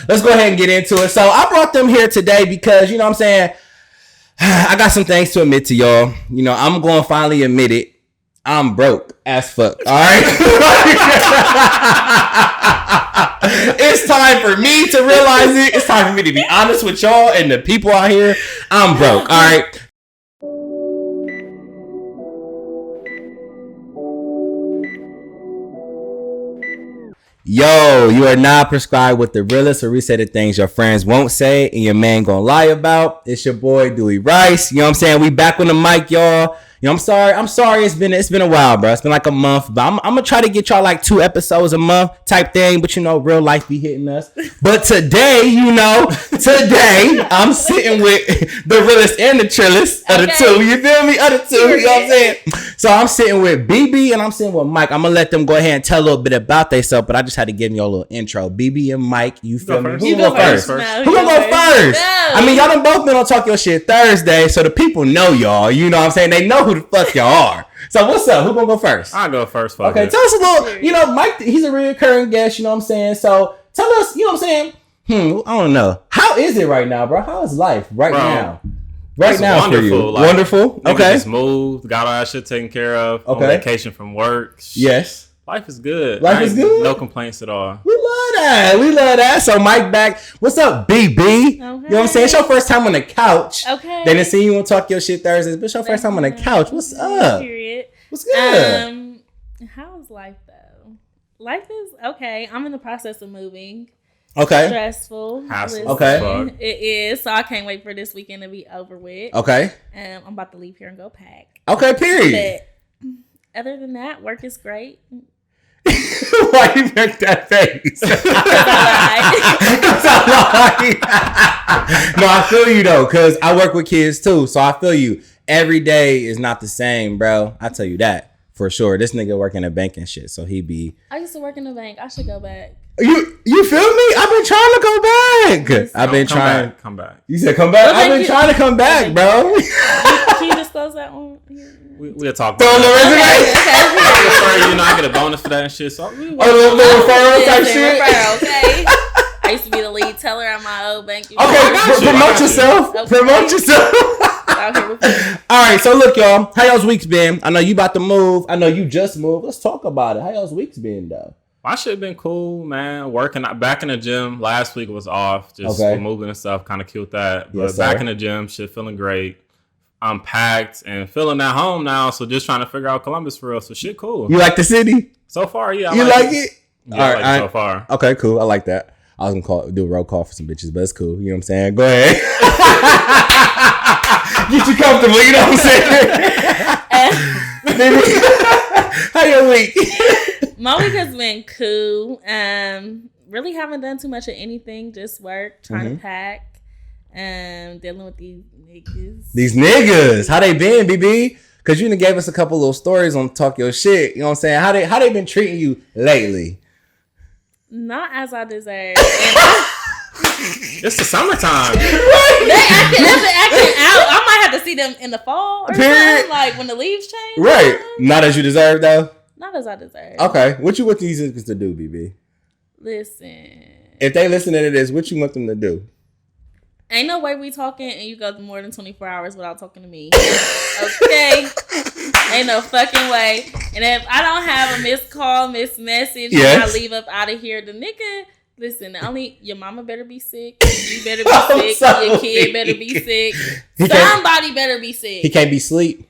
Let's go ahead and get into it. So I brought them here today because, you know what I'm saying, I got some things to admit to y'all. You know, I'm going to finally admit it. I'm broke as fuck. All right. It's time for me to realize it. It's time for me to be honest with y'all and the people out here. I'm broke. All right. Yo, you are not prescribed with the realest or resetted things your friends won't say and your man gonna lie about. It's your boy Dewey Rice. You know what I'm saying? We back on the mic, y'all. You know, I'm sorry. It's been a while, bro. It's been like a month, but I'm gonna try to get y'all like 2 episodes a month type thing. But you know, real life be hitting us. But today, I'm sitting with the realest and the trillest of the two. You feel me? Of the two. You know what I'm saying? So I'm sitting with Bebe and I'm sitting with Myke. I'm gonna let them go ahead and tell a little bit about themselves, but I just had to give y'all a little intro. Bebe and Myke, you feel me? Who gonna go first? Who gonna go first? No. I mean, y'all done both been on Talk Your Shit Thursday, so the people know y'all. You know what I'm saying? They know who the fuck y'all are. So what's up? Who gonna go first? I'll go first. Okay, tell us a little, you know, Myke, he's a recurring guest, you know what I'm saying? So tell us, you know what I'm saying? I don't know. How is it right now, bro? How is life now? Right now wonderful, for you. like, wonderful. Okay. Just moved, got all that shit taken care of. Okay. On vacation from work. Yes. Life is good. Life is good. No complaints at all. We love that. So Myke back. What's up, BB? Okay. You know what I'm saying? It's your first time on the couch. Okay. They didn't see you on Talk Your Shit Thursdays, but it's your first time on the couch. What's up? Period. What's good? How's life though? Life is okay. I'm in the process of moving. Okay. Stressful. Hassle. Okay. It is. So I can't wait for this weekend to be over with. Okay. I'm about to leave here and go pack. Okay, period. But other than that, work is great. Why you make that face? No, I feel you though, because I work with kids too. So I feel you. Every day is not the same, bro. I tell you that for sure. This nigga work in a bank and shit, so he be. I used to work in a bank. I should go back. You feel me? I've been trying to go back. I've been trying. Come back. You said come back? I've been trying to come back, bro. Can you disclose that one? We'll talk about it. Okay. You know, I get a bonus for that and shit. So little referral type shit. Okay. I used to be the lead teller at my old bank. Okay, promote yourself. Okay. Promote yourself. All right, so look, y'all. How y'all's week's been? I know you about to move. I know you just moved. Let's talk about it. How y'all's week's been, though? My shit been cool, man. Working back in the gym. Last week was off. Just moving and stuff. Kind of killed that. But yes, back in the gym, shit feeling great. I'm packed and feeling at home now. So just trying to figure out Columbus for real. So shit cool. You like the city? So far, yeah. You like it? Yeah, all right, so far. Okay, cool. I like that. I was going to do a roll call for some bitches, but it's cool. You know what I'm saying? Go ahead. Get you comfortable. You know what I'm saying? How your week? My week has been cool. Really haven't done too much of anything. Just work, trying to pack, dealing with these niggas. These niggas, how they been, BB? Because you done gave us a couple little stories on Talk Your Shit. You know what I'm saying? How they been treating you lately? Not as I deserve. It's the summertime. They've been acting out. I might have to see them in the fall or something, like when the leaves change. Right. Not as you deserve, though? Not as I deserve. Okay. What you want these niggas to do, BB? Listen. If they listening to this, what you want them to do? Ain't no way we talking and you go more than 24 hours without talking to me. Okay? Ain't no fucking way. And if I don't have a missed call, missed message, and I leave up out of here, the nigga, listen, only your mama better be sick. You better be sick. Your kid better be sick. Somebody better be sick. He can't be asleep.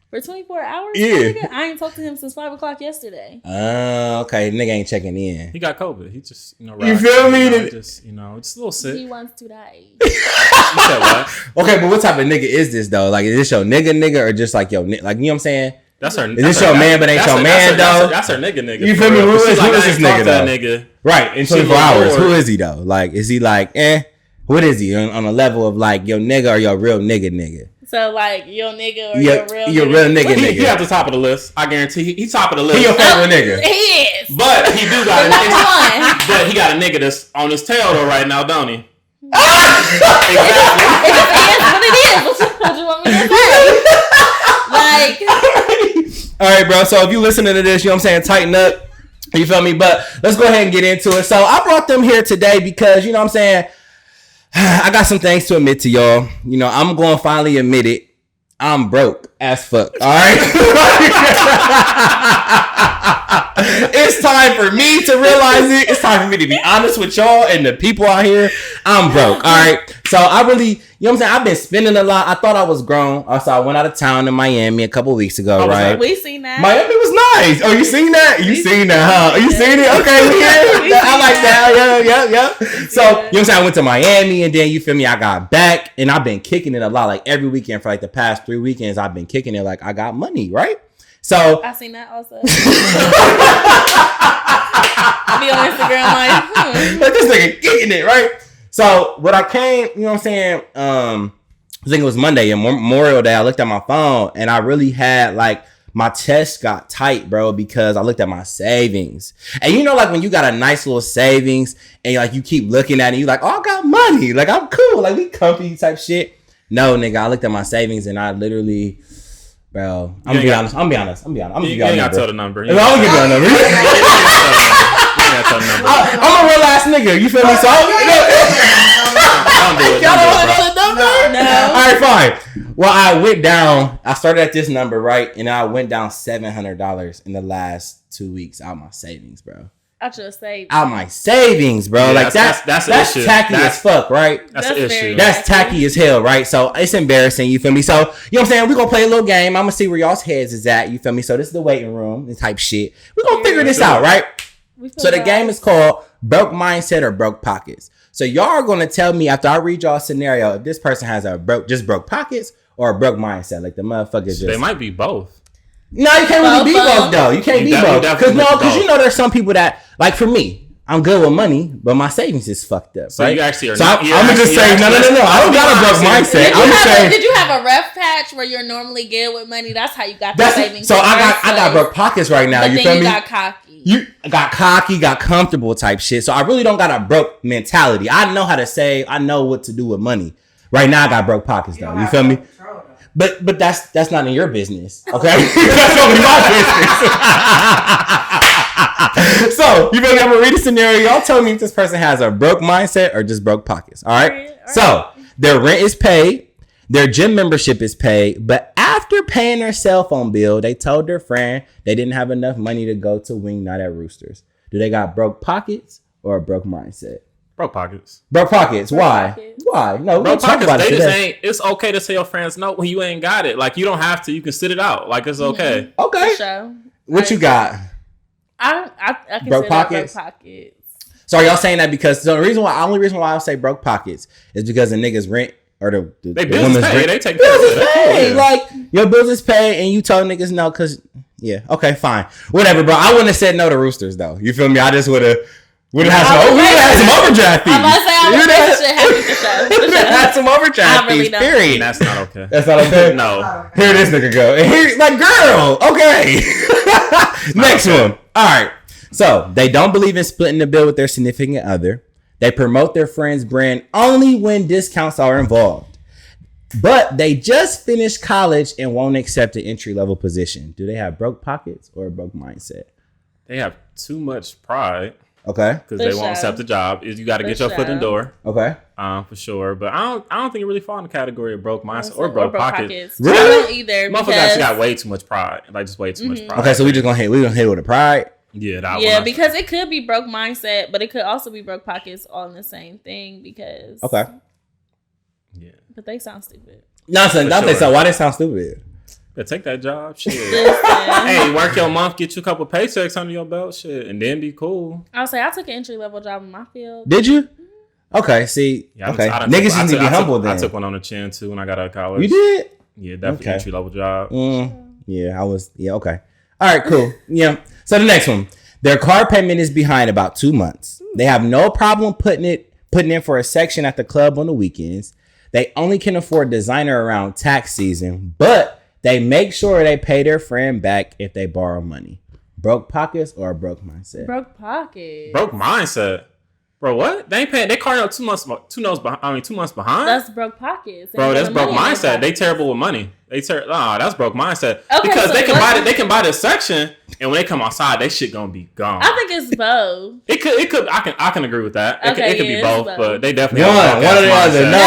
For 24 hours? Yeah. Nigga, I ain't talked to him since 5 o'clock yesterday. Okay. Nigga ain't checking in. He got COVID. He just, you feel me? Just a little sick. He wants to die. You said what? Okay, but what type of nigga is this, though? Like, is this your nigga or just like your, like, you know what I'm saying? Is this your man, but ain't your man, though? That's her nigga. You feel me? Who is this nigga, though? Nigga. Right, in 24 hours. Who is he, though? Like, is he like, What is he? On a level of like your nigga or your real nigga? So like your nigga or your real nigga. He at the top of the list. I guarantee he's top of the list. He your favorite nigga. He is. But he do got a nigga. But he got a nigga that's on his tail though right now, don't he? Exactly. It is what it is. What you want me to say? Like. All right, bro. So if you listening to this, you know what I'm saying, tighten up. You feel me? But let's go ahead and get into it. So I brought them here today because, you know what I'm saying, I got some things to admit to y'all. You know, I'm going to finally admit it. I'm broke as fuck. All right. It's time for me to realize it. It's time for me to be honest with y'all and the people out here. I'm broke. All right. So I really, you know what I'm saying? I've been spending a lot. I thought I was grown. So I went out of town to Miami a couple weeks ago, right? We seen that. Miami was nice. Oh, you seen that? You seen that, huh? You seen it? Okay, we here. I like that. Yeah. So, you know what I'm saying? I went to Miami and then, you feel me? I got back and I've been kicking it a lot. Like every weekend for like the past 3 weekends, I've been kicking it like I got money, right? So I seen that also. Be on Instagram like this nigga kicking it, right? So what I came, you know what I'm saying? I think it was Monday and Memorial Day. I looked at my phone and I really had like my chest got tight, bro, because I looked at my savings. And you know, like when you got a nice little savings and like you keep looking at it, you like, oh, I got money. Like I'm cool. Like we comfy type shit. No, nigga, I looked at my savings and I literally, bro, I'm gonna be honest. I'm gonna give you a number. Tell the number. I'm gonna give you a number. I'm a real ass nigga. You feel me? So y'all don't want another number? No. All right, fine. Well, I went down. I started at this number, right, and I went down $700 in the last 2 weeks out my savings, bro. Out your savings. Out my savings, bro. Yeah, like that's tacky as fuck, right? That's an issue. That's tacky as hell, right? So it's embarrassing, you feel me? So, you know what I'm saying? We're gonna play a little game. I'm gonna see where y'all's heads is at, you feel me? So this is the waiting room and type shit. We're gonna figure this out, right? So the game is called Broke Mindset or Broke Pockets. So y'all are gonna tell me after I read y'all a scenario if this person has a broke pockets or a broke mindset. Like the motherfucker just. They might be both. No, you can't really be both though. You can't be both. Because you know there's some people that, like for me, I'm good with money, but my savings is fucked up. So right? you actually are. So I'm gonna just say no. I don't got a broke mindset. Did you have a rough patch where you're normally good with money? That's how you got the savings. So I got broke pockets right now. But you then feel you me? got cocky. You got cocky, got comfortable type shit. So I really don't got a broke mentality. I know how to save. I know what to do with money. Right now I got broke pockets though. You feel me? But that's not in your business, okay? That's only my business. So you feel me? I'm gonna read a scenario. Y'all tell me if this person has a broke mindset or just broke pockets. All right. So their rent is paid, their gym membership is paid, but after paying their cell phone bill, they told their friend they didn't have enough money to go to wing night at Roosters. Do they got broke pockets or a broke mindset? Broke pockets. Broke pockets. Why? Why? No, broke pockets. They just ain't. It's okay to tell your friends no when you ain't got it. Like you don't have to. You can sit it out. Like it's okay. Mm-hmm. Okay. Sure. What you got? I can broke pockets. Broke pockets. So are y'all saying that because the only reason why I say broke pockets is because the niggas rent or the bills is paid. Rent. They take bills is paid. Like your bills is paid and you told niggas no because okay, fine, whatever, bro. I wouldn't have said no to Roosters though. You feel me? I just would have. We would have had some overdraft fees. I'm about to say I would have had some overdraft fees. Period. That's not okay. That's not okay. No. Here this nigga go. And here, like, girl. Okay. Next one. All right. So they don't believe in splitting the bill with their significant other. They promote their friend's brand only when discounts are involved. But they just finished college and won't accept an entry-level position. Do they have broke pockets or a broke mindset? They have too much pride. Okay. Because they won't accept the job. You got to get your foot in the door. Okay. For sure. But I don't think it really fall in the category of broke mindset or broke pockets. Really? I don't either. Motherfuckers actually got way too much pride. Like just way too much pride. Okay, so we gonna hit with the pride. Yeah, because it could be broke mindset, but it could also be broke pockets all in the same thing because yeah. But they sound stupid. Nonsense. Don't they so why they sound stupid? Yeah, take that job, shit. Hey, work your month, get you a couple paychecks under your belt, shit, and then be cool. I'll say I took an entry level job in my field. Did you? Okay, see, okay. Niggas just need to be humble then. I took one on the chin too when I got out of college. You did? Yeah, definitely entry level job. Yeah, I was. Yeah, okay. All right, cool. Yeah. So the next one, their car payment is behind about 2 months. They have no problem putting in for a section at the club on the weekends. They only can afford designer around tax season, but they make sure they pay their friend back if they borrow money. Broke pockets or a broke mindset? Broke pockets. Broke mindset. Bro, what? They ain't paying. They carding up 2 months behind. That's broke pockets. Bro, that's broke mindset. They terrible with money. That's broke mindset. Okay, because so they can buy this section, and when they come outside, they shit gonna be gone. I think it's both. It could. I can agree with that. It could be both, but they definitely one or the other. No,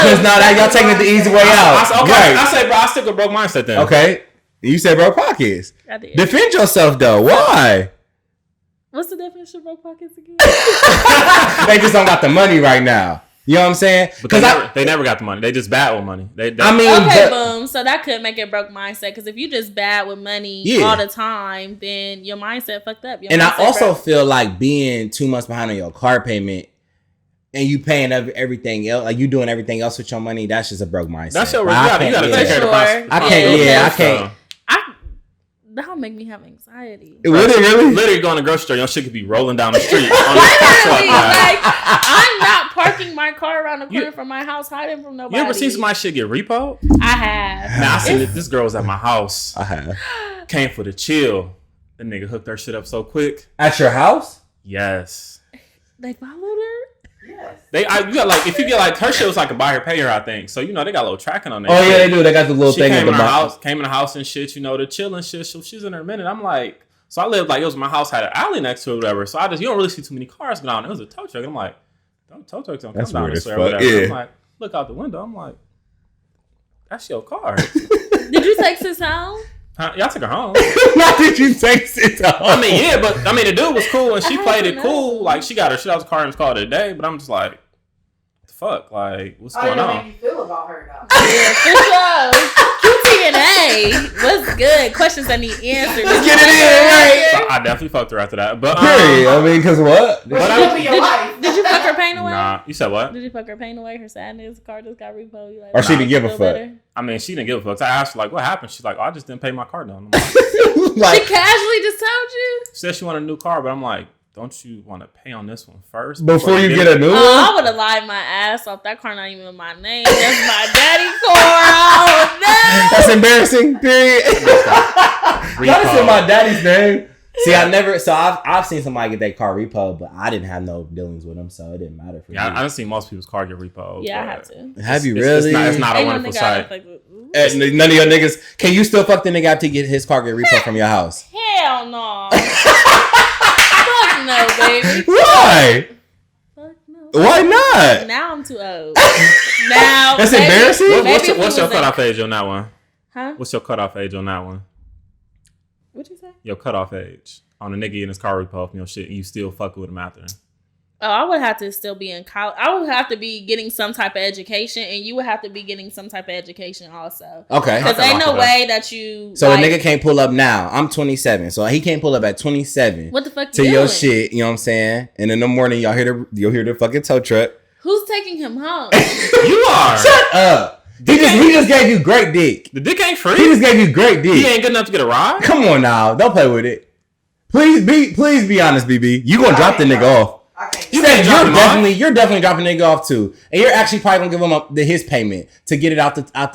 because now y'all taking it the easy way out. Right. I say, bro, I stick with broke mindset then. Okay, you said broke pockets. I did. Defend yourself though. Why? What's the definition of broke pockets again? They just don't got the money right now. You know what I'm saying? Because they never got the money. They just bad with money. Boom. So that could make it broke mindset. Because if you just bad with money all the time, then your mindset fucked up. I also feel like being 2 months behind on your car payment and you paying everything else, like you doing everything else with your money, that's just a broke mindset. That's your responsibility. You got to take care of the I can't. That'll make me have anxiety. Would it really? Literally going to the grocery store, your shit could be rolling down the street. Literally, I'm not parking my car around the corner from my house, hiding from nobody. You ever seen somebody shit get repoed? I have. Now I seen this girl was at my house. I have. Came for the chill. The nigga hooked her shit up so quick. At your house? Yes. They followed her? Yes. If you get like her shit was like a buy her pay her, I think. So you know they got a little tracking on there. Oh yeah, they do. They got the little thing in the house. Came in the house and shit. You know the chilling shit. So she's in her minute. I'm like, so I lived like it was my house had an alley next to it, or whatever. So you don't really see too many cars going on. It was a tow truck. And I'm like, tow trucks don't come down this way or whatever. Yeah. I'm like, look out the window. I'm like, that's your car. Did you take sis home? Y'all took her home. Not did you take sis home? I mean, yeah, but I mean the dude was cool and she played it cool. Like she got her shit out of the car and was called it a day. But I'm just like, fuck, like, what's going on? How do you feel about her, though? Yeah, for sure. QT&A, what's good? Questions that need answered. Let's get it in, right? So I definitely fucked her after that. But I mean, because what? Did you fuck her pain away? Nah, you said what? Did you fuck her pain away? Her sadness? Car just got repoed? Like, or she didn't give a fuck? Better? I mean, she didn't give a fuck. So I asked her, like, what happened? She's like, I just didn't pay my car down. Like, she casually just told you? She said she wanted a new car, but I'm like, don't you want to pay on this one first? Before you get a new one? I would have lied my ass off. That car not even in my name. That's my daddy car. Oh, no. That's embarrassing, period. That's in my daddy's name. See, I've seen somebody get their car repoed, but I didn't have no dealings with them, so it didn't matter for me. Yeah, I've seen most people's car get repoed. Yeah, I have to. Have you really? It's not a wonderful sight. None of your niggas. Can you still fuck the nigga after his car get repoed from your house? Hell no. No, baby. Why? Fuck no. Why not? Now I'm too old. Now that's embarrassing. What's your cutoff age on that one? Huh? What's your cutoff age on that one? What'd you say? Your cutoff age on a nigga in his car repo, you know shit. You still fucking with him after. Oh, I would have to still be in college. I would have to be getting some type of education, and you would have to be getting some type of education also. Okay. Because ain't no way that you. So a nigga can't pull up now. I'm 27, so he can't pull up at 27. What the fuck? To your shit, you know what I'm saying? And in the morning, you'll hear the fucking tow truck. Who's taking him home? You are. Shut up. He just gave you great dick. The dick ain't free. He just gave you great dick. He ain't good enough to get a ride. Come on now, don't play with it. Please be honest, BB. You gonna drop the nigga off? You're definitely dropping nigga off too, and you're actually probably gonna give him his payment to get it out the yard.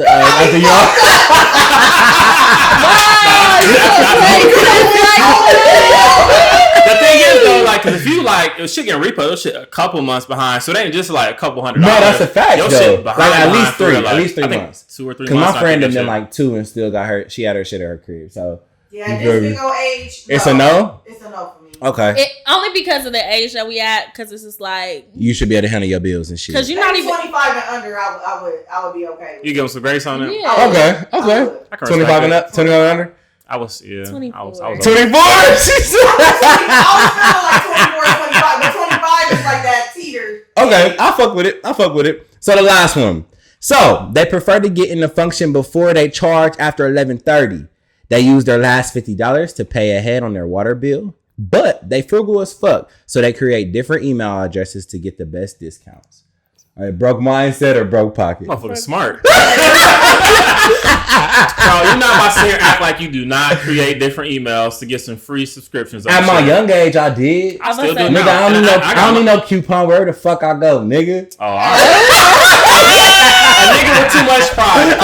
The thing is though, like, cause if you if shit getting repo, your shit a couple months behind, so they ain't just like a couple $100. No, that's a fact your though. Shit behind, like at least 3 months, 2 or 3 months. Cause my friend had been like 2 and still got her. She had her shit at her crib. So yeah, this big old age. It's a no. It's a no for me. Okay. Only because of the age that we at, because it's just like you should be able to handle your bills and shit. Because you're not even 25 and under. I would be okay. You give them some grace on it. Yeah. Okay. 25 and up. 25 and under. I was 24. I was 24. I was feeling like 24, 25, but 25 is like that teeter. Okay, I fuck with it. So the last one. So they prefer to get in the function before they charge after 11:30. They use their last $50 to pay ahead on their water bill, but they frugal as fuck, so they create different email addresses to get the best discounts. All right, broke mindset or broke pocket? Motherfucker smart. Bro, you're not about to sit here and act like you do not create different emails to get some free subscriptions. At my young age, I did. I still do nigga, now. I don't need no coupon. Where the fuck I go, nigga? Oh, all right. A nigga with too much pride.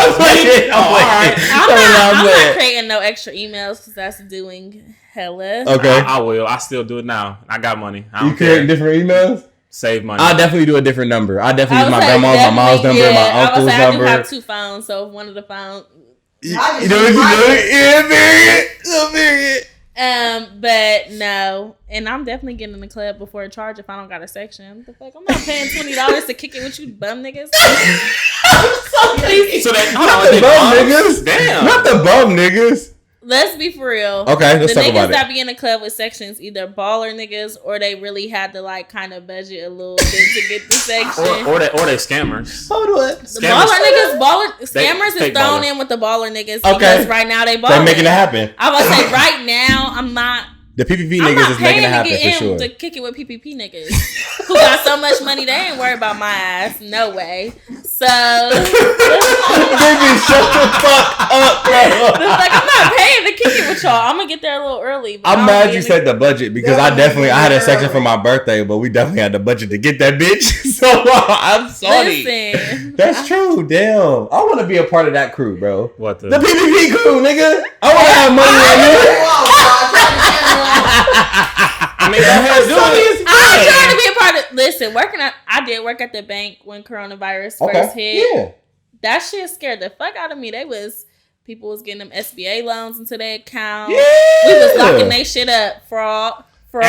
I'm not creating no extra emails because that's doing hella. Okay. I will. I still do it now. I got money. You creating different emails? save money. I'll definitely do a different number. I'll definitely use my grandma's, my mom's number, my uncle's number. I do have 2 phones, so if one of the phones. You know what you do? Period. But no, and I'm definitely getting in the club before a charge if I don't got a section. What the fuck? I'm not paying $20 to kick it with you bum niggas. So that not the bum niggas. Damn, not the bum niggas. Let's be for real. Okay, let's talk about it. The niggas that be in the club with sections, either baller niggas or they really had to like kind of budget a little bit to get the section. or they scammers. Hold on. The baller niggas, scammers is thrown in with the baller niggas because right now they balling. They're making it happen. I was say right now I'm not. The PPP niggas is making it happen for sure. To kick it with PPP niggas who got so much money they ain't worried about my ass. No way. So baby, shut the fuck up, bro. Like I'm not paying to kick it with y'all. I'm gonna get there a little early. I'm mad you said the budget because I had a section for my birthday, but we definitely had the budget to get that bitch. So I'm sorry. Listen, that's true. Damn, I want to be a part of that crew, bro. What the PPP crew, nigga? I want to have money on you. I mean, I'm trying to be a part of. Listen, I did work at the bank when coronavirus first hit. Yeah, that shit scared the fuck out of me. People was getting them SBA loans into their account. Yeah. We was locking their shit up. Fraud. And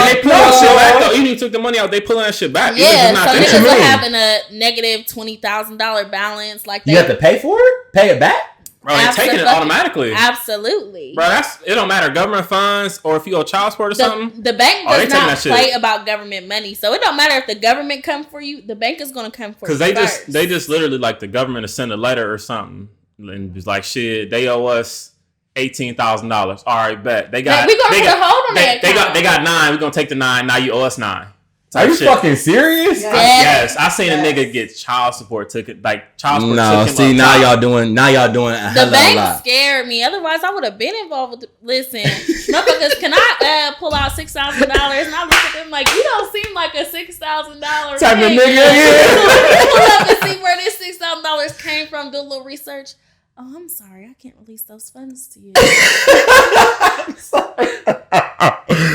they pull that shit back though. Even if you took the money out, they pulling that shit back. Yeah, so niggas were having a negative $20,000 balance. Like you have to pay for it? Pay it back? Bro, they're taking it automatically. Absolutely. Bro, it don't matter. Government funds or if you owe child support or something. The bank does not play about government money. So it don't matter if the government come for you. The bank is going to come for you. Because they just literally like the government to send a letter or something. And it's like, shit, they owe us $18,000. All right, bet. We going to put a hold on that. They got 9. We're going to take the 9. Now you owe us 9. Are you fucking serious? Yes. I seen a nigga get child support ticket, like child support. No, see now y'all doing a hell of a lot. The bank scared me. Otherwise, I would have been involved with. Listen, motherfuckers, can I pull out $6,000? And I look at them like, you don't seem like a $6,000 type of nigga. Yeah. Pull up and see where this $6,000 came from. Do a little research. Oh, I'm sorry. I can't release those funds to you.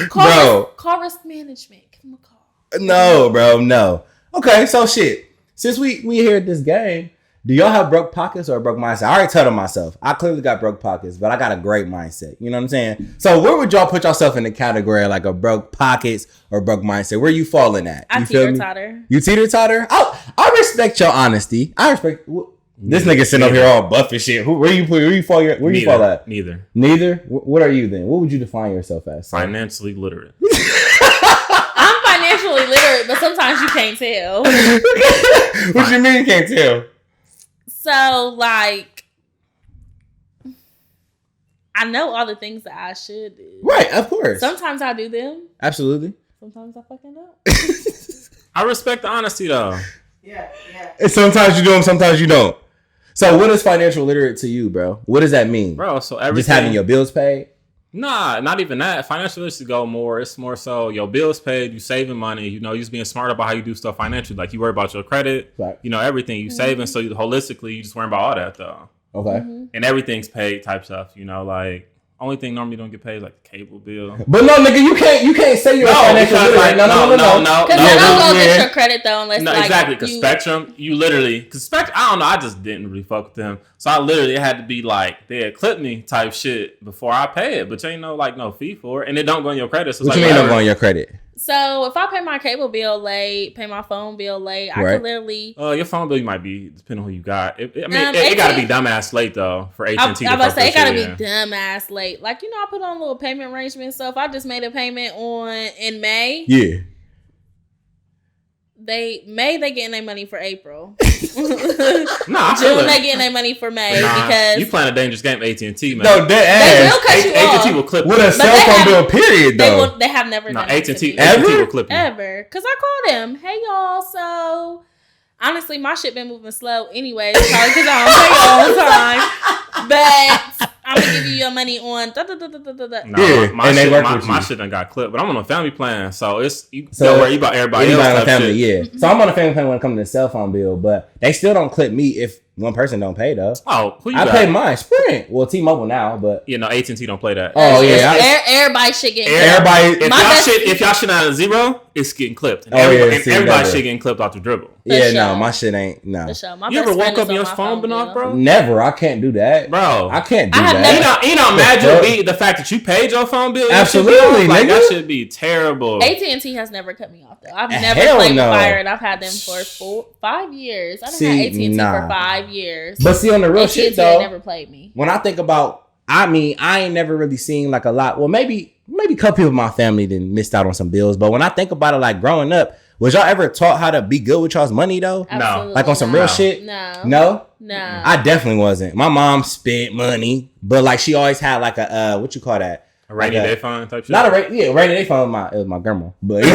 Call risk management. Give them a call. No, bro, no. Okay, so shit. Since we here at this game, do y'all have broke pockets or a broke mindset? I already told them myself. I clearly got broke pockets, but I got a great mindset. You know what I'm saying? So where would y'all put yourself in the category of like a broke pockets or broke mindset? Where you falling at? I teeter-totter. You teeter-totter? I respect your honesty. I respect... This nigga sitting up here all buff and shit. Where you fall at? Neither? What are you then? What would you define yourself as? Financially literate. I'm financially literate, but sometimes you can't tell. What you mean you can't tell? So, like, I know all the things that I should do. Right, of course. Sometimes I do them. Absolutely. Sometimes I fucking don't. I respect the honesty, though. Yeah. And sometimes you do them, sometimes you don't. So what is financial literate to you, bro? What does that mean? Bro, so everything... Just having your bills paid? Nah, not even that. Financial literacy go more. It's more so your bills paid, you saving money, you just being smart about how you do stuff financially. Like you worry about your credit, right. Everything you saving. So holistically, you just worry about all that though. Okay. And everything's paid type stuff, like only thing normally don't get paid is like the cable bill. But no, nigga, you can't say you're financial literate. No. Because they don't go get your credit though unless exactly. Because Spectrum, because Spectrum, I don't know, I just didn't really fuck with them. So I literally had to be like, they had clipped me type shit before I pay it. But you ain't no fee for it, and it don't go on your credit. So what you mean don't go on your credit? So if I pay my cable bill late, pay my phone bill late, I can literally... your phone bill might be, depending on who you got. It got to be dumbass late, though, for AT&T. I was about to say, it got to be dumbass late. Like, I put on a little payment arrangement. So if I just made a payment in May... Yeah. They getting their money for April. June they getting their money for May because you playing a dangerous game, AT&T, man. No, they will cut you off. AT&T will clip with a cell phone bill. Period, though. They have never done AT&T will clip you ever. Because I called them. Hey y'all, so honestly, my shit been moving slow anyway. Probably because I don't pay all the time. But I'm gonna give you your money on. My shit done got clipped, but I'm on a family plan, so don't worry about everybody else. So I'm on a family plan when it comes to the cell phone bill, but they still don't clip me if one person don't pay though. Oh, who you I got? pay mine, Sprint. Well, T-Mobile now, but AT&T don't play that. Oh yeah, everybody should get. If y'all shit out of zero, it's getting clipped. And everybody shit getting clipped off the dribble. No, my shit ain't no. You ever woke up and your phone been off, bro? Never. I can't do that, bro. I can't do that. You know, imagine the fact that you paid your phone bill. Absolutely, like, that should be terrible. AT&T has never cut me off though. I've never played with Fire, and I've had them for 5 years. I done had AT&T for 5 years. But see, on the real shit though, they never played me. When I think about, I ain't never really seen like a lot. Well, maybe a couple people in my family didn't missed out on some bills. But when I think about it, like growing up, was y'all ever taught how to be good with y'all's money though? Absolutely no. Like on some real shit? No. I definitely wasn't. My mom spent money, but like she always had like a what you call that? A rainy day fund type shit? Not a rainy day fund. It was my grandma. But like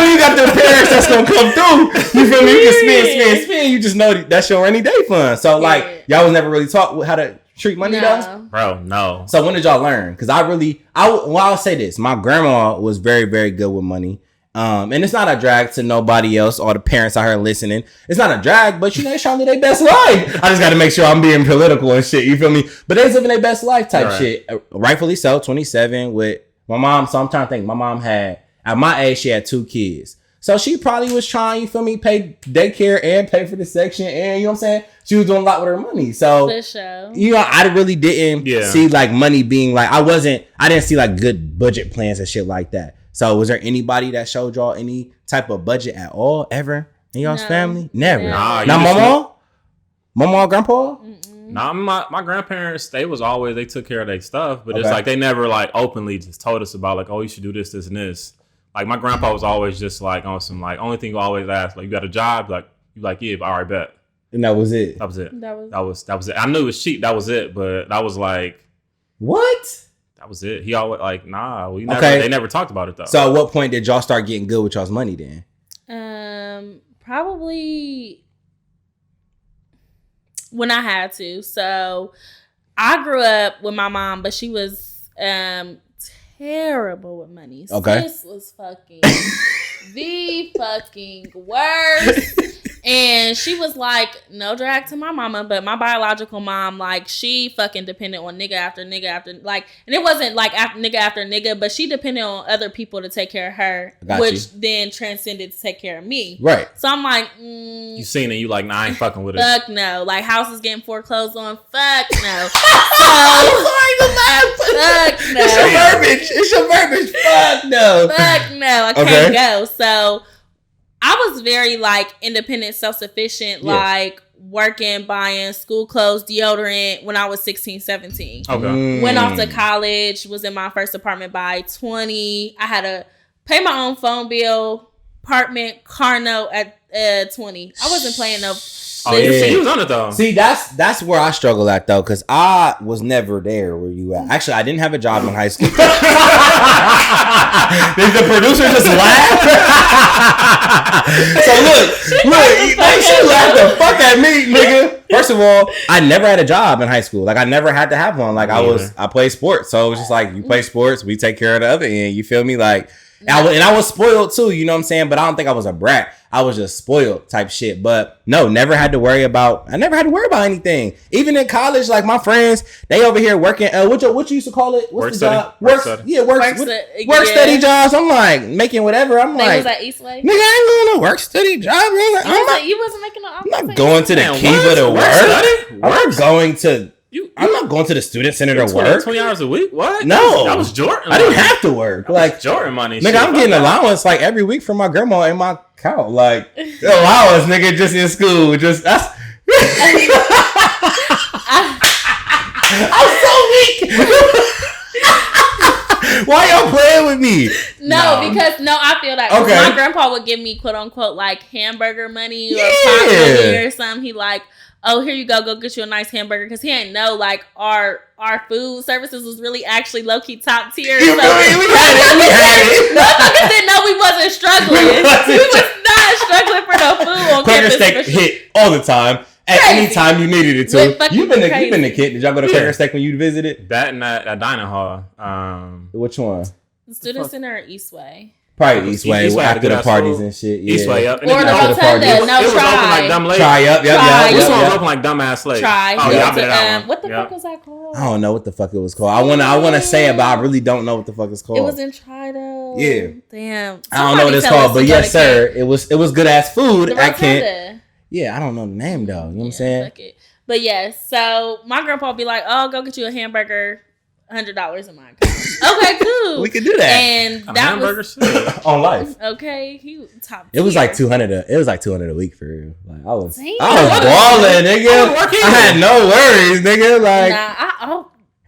you got the parents that's gonna come through. You feel me? You can spend. You just know that's your rainy day fund. So like y'all was never really taught how to treat money though? Bro, no. So when did y'all learn? Because I'll say this. My grandma was very, very good with money. And it's not a drag to nobody else or the parents out here listening. It's not a drag, but they trying to live their best life. I just got to make sure I'm being political and shit. You feel me? But they living their best life type shit. Rightfully so. 27 with my mom. So I'm trying to think. My mom had, at my age, she had 2 kids. So she probably was trying, you feel me, pay daycare and pay for the section. And you know what I'm saying? She was doing a lot with her money. So, I really didn't see like money being like, I didn't see like good budget plans and shit like that. So was there anybody that showed y'all any type of budget at all ever in y'all's family? Never. Nah, not mama or grandpa? Nah, my grandparents, they took care of their stuff, but it's like they never like openly just told us about like, oh, you should do this, this, and this. Like my grandpa was always just like on some like only thing you always ask, like you got a job, yeah, all right, bet. And that was it. That was it. That was it. I knew it was cheap. That was it. But that was like, what? That was it. He always like, nah. They never talked about it though. So at what point did y'all start getting good with y'all's money then? Probably when I had to. So I grew up with my mom, but she was terrible with money. Okay. This was fucking the fucking worst. And she was like, no drag to my mama, but my biological mom, like, she fucking depended on nigga after nigga after, like, and it wasn't like nigga after nigga, but she depended on other people to take care of her, then transcended to take care of me. Right. So I'm like, you seen it, you like, nah, I ain't fucking with it. Fuck no. Like, houses getting foreclosed on, fuck no. Fuck no. It's your verbiage. Fuck no. Fuck no. I can't go. So I was very like independent, self-sufficient, like working, buying school clothes, deodorant when I was 16, 17. Okay. Went off to college, was in my first apartment by 20. I had to pay my own phone bill, apartment, car note at 20. I wasn't playing no. Oh yeah, he was on it though. See, that's where I struggle at though, because I was never there where you at. Actually, I didn't have a job in high school. Did the producer just laugh? So look, she laughed the fuck at me, nigga. First of all, I never had a job in high school. Like I never had to have one. Like I played sports, so it was just like you play sports, we take care of the other end. You feel me? Like. I was spoiled too, you know what I'm saying? But I don't think I was a brat. I was just spoiled type shit. But no, never had to worry about anything. Even in college, like my friends, they over here working. What you used to call it? What's the job? Work study jobs. I'm like making whatever. I'm like, was at Eastway? Nigga, I ain't going to work study job. You wasn't making no. I'm not going to the Kiva to work. I'm not going to. I'm not going to the student center to work. 20 hours a week? What? No. That was Jordan. I didn't have to work. Like Jordan money. Nigga, I'm getting allowance like every week from my grandma in my account. Like allowance, nigga, just in school. Just that's. I'm so weak. Why y'all playing with me? Because I feel like my grandpa would give me quote unquote like hamburger money or pocket money or something. He like, oh, here you go get you a nice hamburger, because he didn't know like our food services was really actually low key top tier. So we had it. Motherfuckers didn't know we wasn't struggling. We was not struggling for no food on Cracker campus. Steak hit all the time. At any time you needed it to. You've been the kid. Did y'all go to Cracker Steak when you visited? That and that dining hall. Which one? The Student Center or Eastway? Probably Eastway after the parties and shit. Yeah. Eastway up. Or the Rotunda. No, it was open like dumb late. Try up. This one was open like dumbass late. Try. Oh, yeah, I've been that one. What the fuck was that called? I don't know what the fuck it was called. I wanna say it, but I really don't know what the fuck it's called. It was in Try though. Yeah. Damn. I don't know what it's called, but yes, sir. It was good ass food at Kent. Yeah, I don't know the name though. You know what I'm saying? Fuck it. But yes, so my grandpa would be like, "Oh, go get you a hamburger, $100 in my account." Okay, cool. We could do that. And that was on life. Okay, he top. It was like $200. It was like $200 a week for real. Like I was balling, nigga. I had no worries, nigga. Like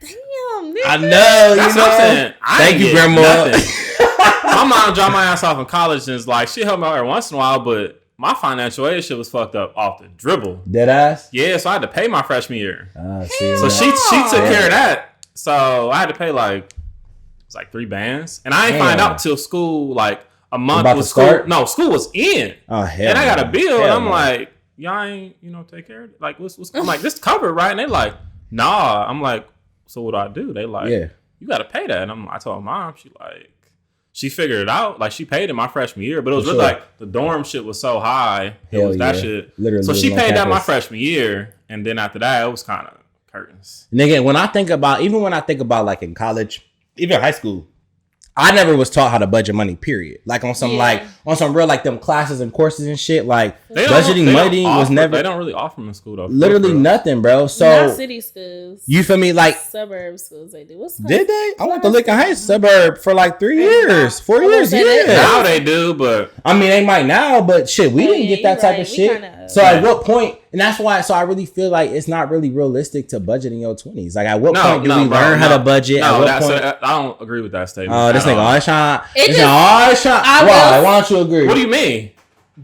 damn, nigga. I know. That's what I'm saying. Thank you, grandma. My mom dropped my ass off in college and is like, she helped me out every once in a while, but my financial aid shit was fucked up off the dribble. Dead ass? Yeah, so I had to pay my freshman year. So she took care of that. So I had to pay like $3 bands. And I ain't find out till school like a month was school. Start? No, school was in. Oh hell. And I got a bill and I'm like, y'all ain't, take care of it. Like what's I'm like, this covered, right? And they like, nah. I'm like, so what do I do? They like, you gotta pay that. And I told mom, she figured it out. Like she paid it my freshman year, but it was really like the dorm shit was so high. It was that shit. Literally. So she paid that my freshman year, and then after that, it was kind of curtains. Nigga, when I think about like in college, even high school, I never was taught how to budget money, period. Like on some real like them classes and courses and shit. Like budgeting money was never. They don't really offer them in school though. Literally nothing, bro. So not city schools. You feel me? Like suburb schools, they do. Did they? I went to Lincoln Heights suburb for like 4 years. Yeah. Now they do, but I mean they might now, but shit, we didn't get that type of shit. So at what point? And that's why. So I really feel like it's not really realistic to budget in your 20s. Like at what point do we learn how to budget? No, I don't agree with that statement. Oh, this nigga always trying. Why? Why don't you agree? What do you mean?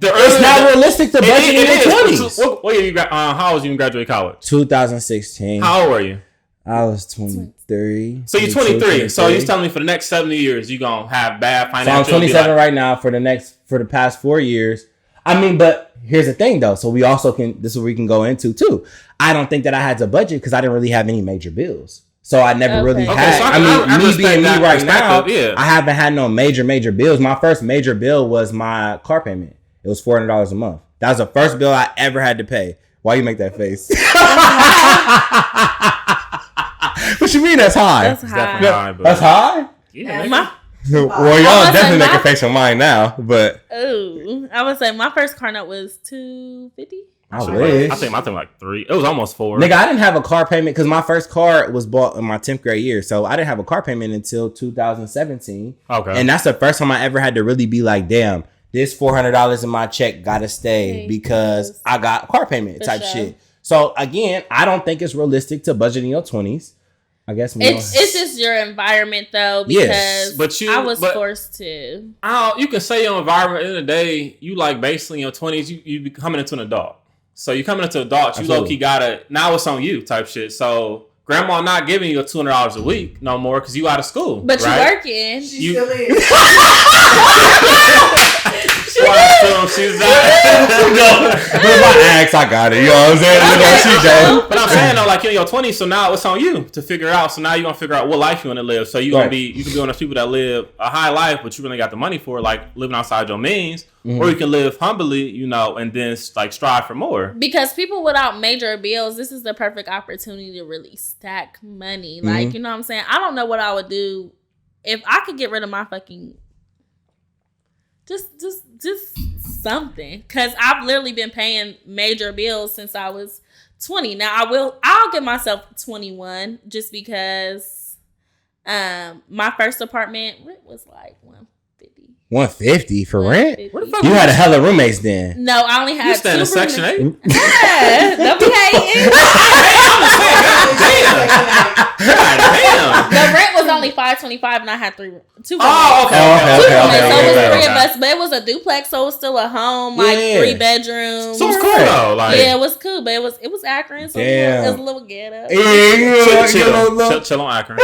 It's not realistic to budget in your 20s. What year you got? How old was you when you graduated college? 2016. How old were you? I was 23. So you're 23. So you're telling me for the next 70 years you're gonna have bad financial. So I'm 27 right now. For the past 4 years. I mean, but here's the thing though. So we also can. This is what we can go into too. I don't think that I had to budget because I didn't really have any major bills. So I never really had. So I mean, me being me right now, I haven't had no major bills. My first major bill was my car payment. It was $400 a month. That was the first bill I ever had to pay. Why you make that face? What you mean that's high? That's high. That's high? Yeah. Well, y'all definitely make a face on mine now, but. Oh, I would say my first car note was $250. I wish. I think my thing like 3. It was almost 4. Nigga, I didn't have a car payment because my first car was bought in my 10th grade year. So I didn't have a car payment until 2017. Okay. And that's the first time I ever had to really be like, damn, this $400 in my check gotta stay because I got car payment type shit. So again, I don't think it's realistic to budget in your 20s. I guess it's just your environment though, because I was forced to. You can say your environment. At the end of the day, you like basically in your 20s, you be coming into an adult. So you coming into adults, you low key gotta now it's on you type shit. So grandma not giving you $200 a week no more because you out of school, but right? You working. She still is. She's not. But my axe, I got it. You know what I'm saying? But I'm saying though, like in your 20s, so now it's on you to figure out. So now you're gonna figure out what life you want to live. So you can be one of those people that live a high life, but you really got the money for it, like living outside your means, or you can live humbly, and then like strive for more. Because people without major bills, this is the perfect opportunity to really stack money. Like, you know what I'm saying? I don't know what I would do if I could get rid of my fucking. Just something, because I've literally been paying major bills since I was 20. Now I'll give myself 21 just because my first apartment rent was like $150 for rent. You had a hella roommates then. No, I only had 2 in Section 8. Yeah, don't be hating. Damn. The rent was only $525, and I had 2 roommates. Okay. So it was 3 of us, but it was a duplex, so it was still a home, like 3 bedrooms. So it was cool though. Like, yeah, it was cool, but it was Akron, so it was a little ghetto. Chill on Akron.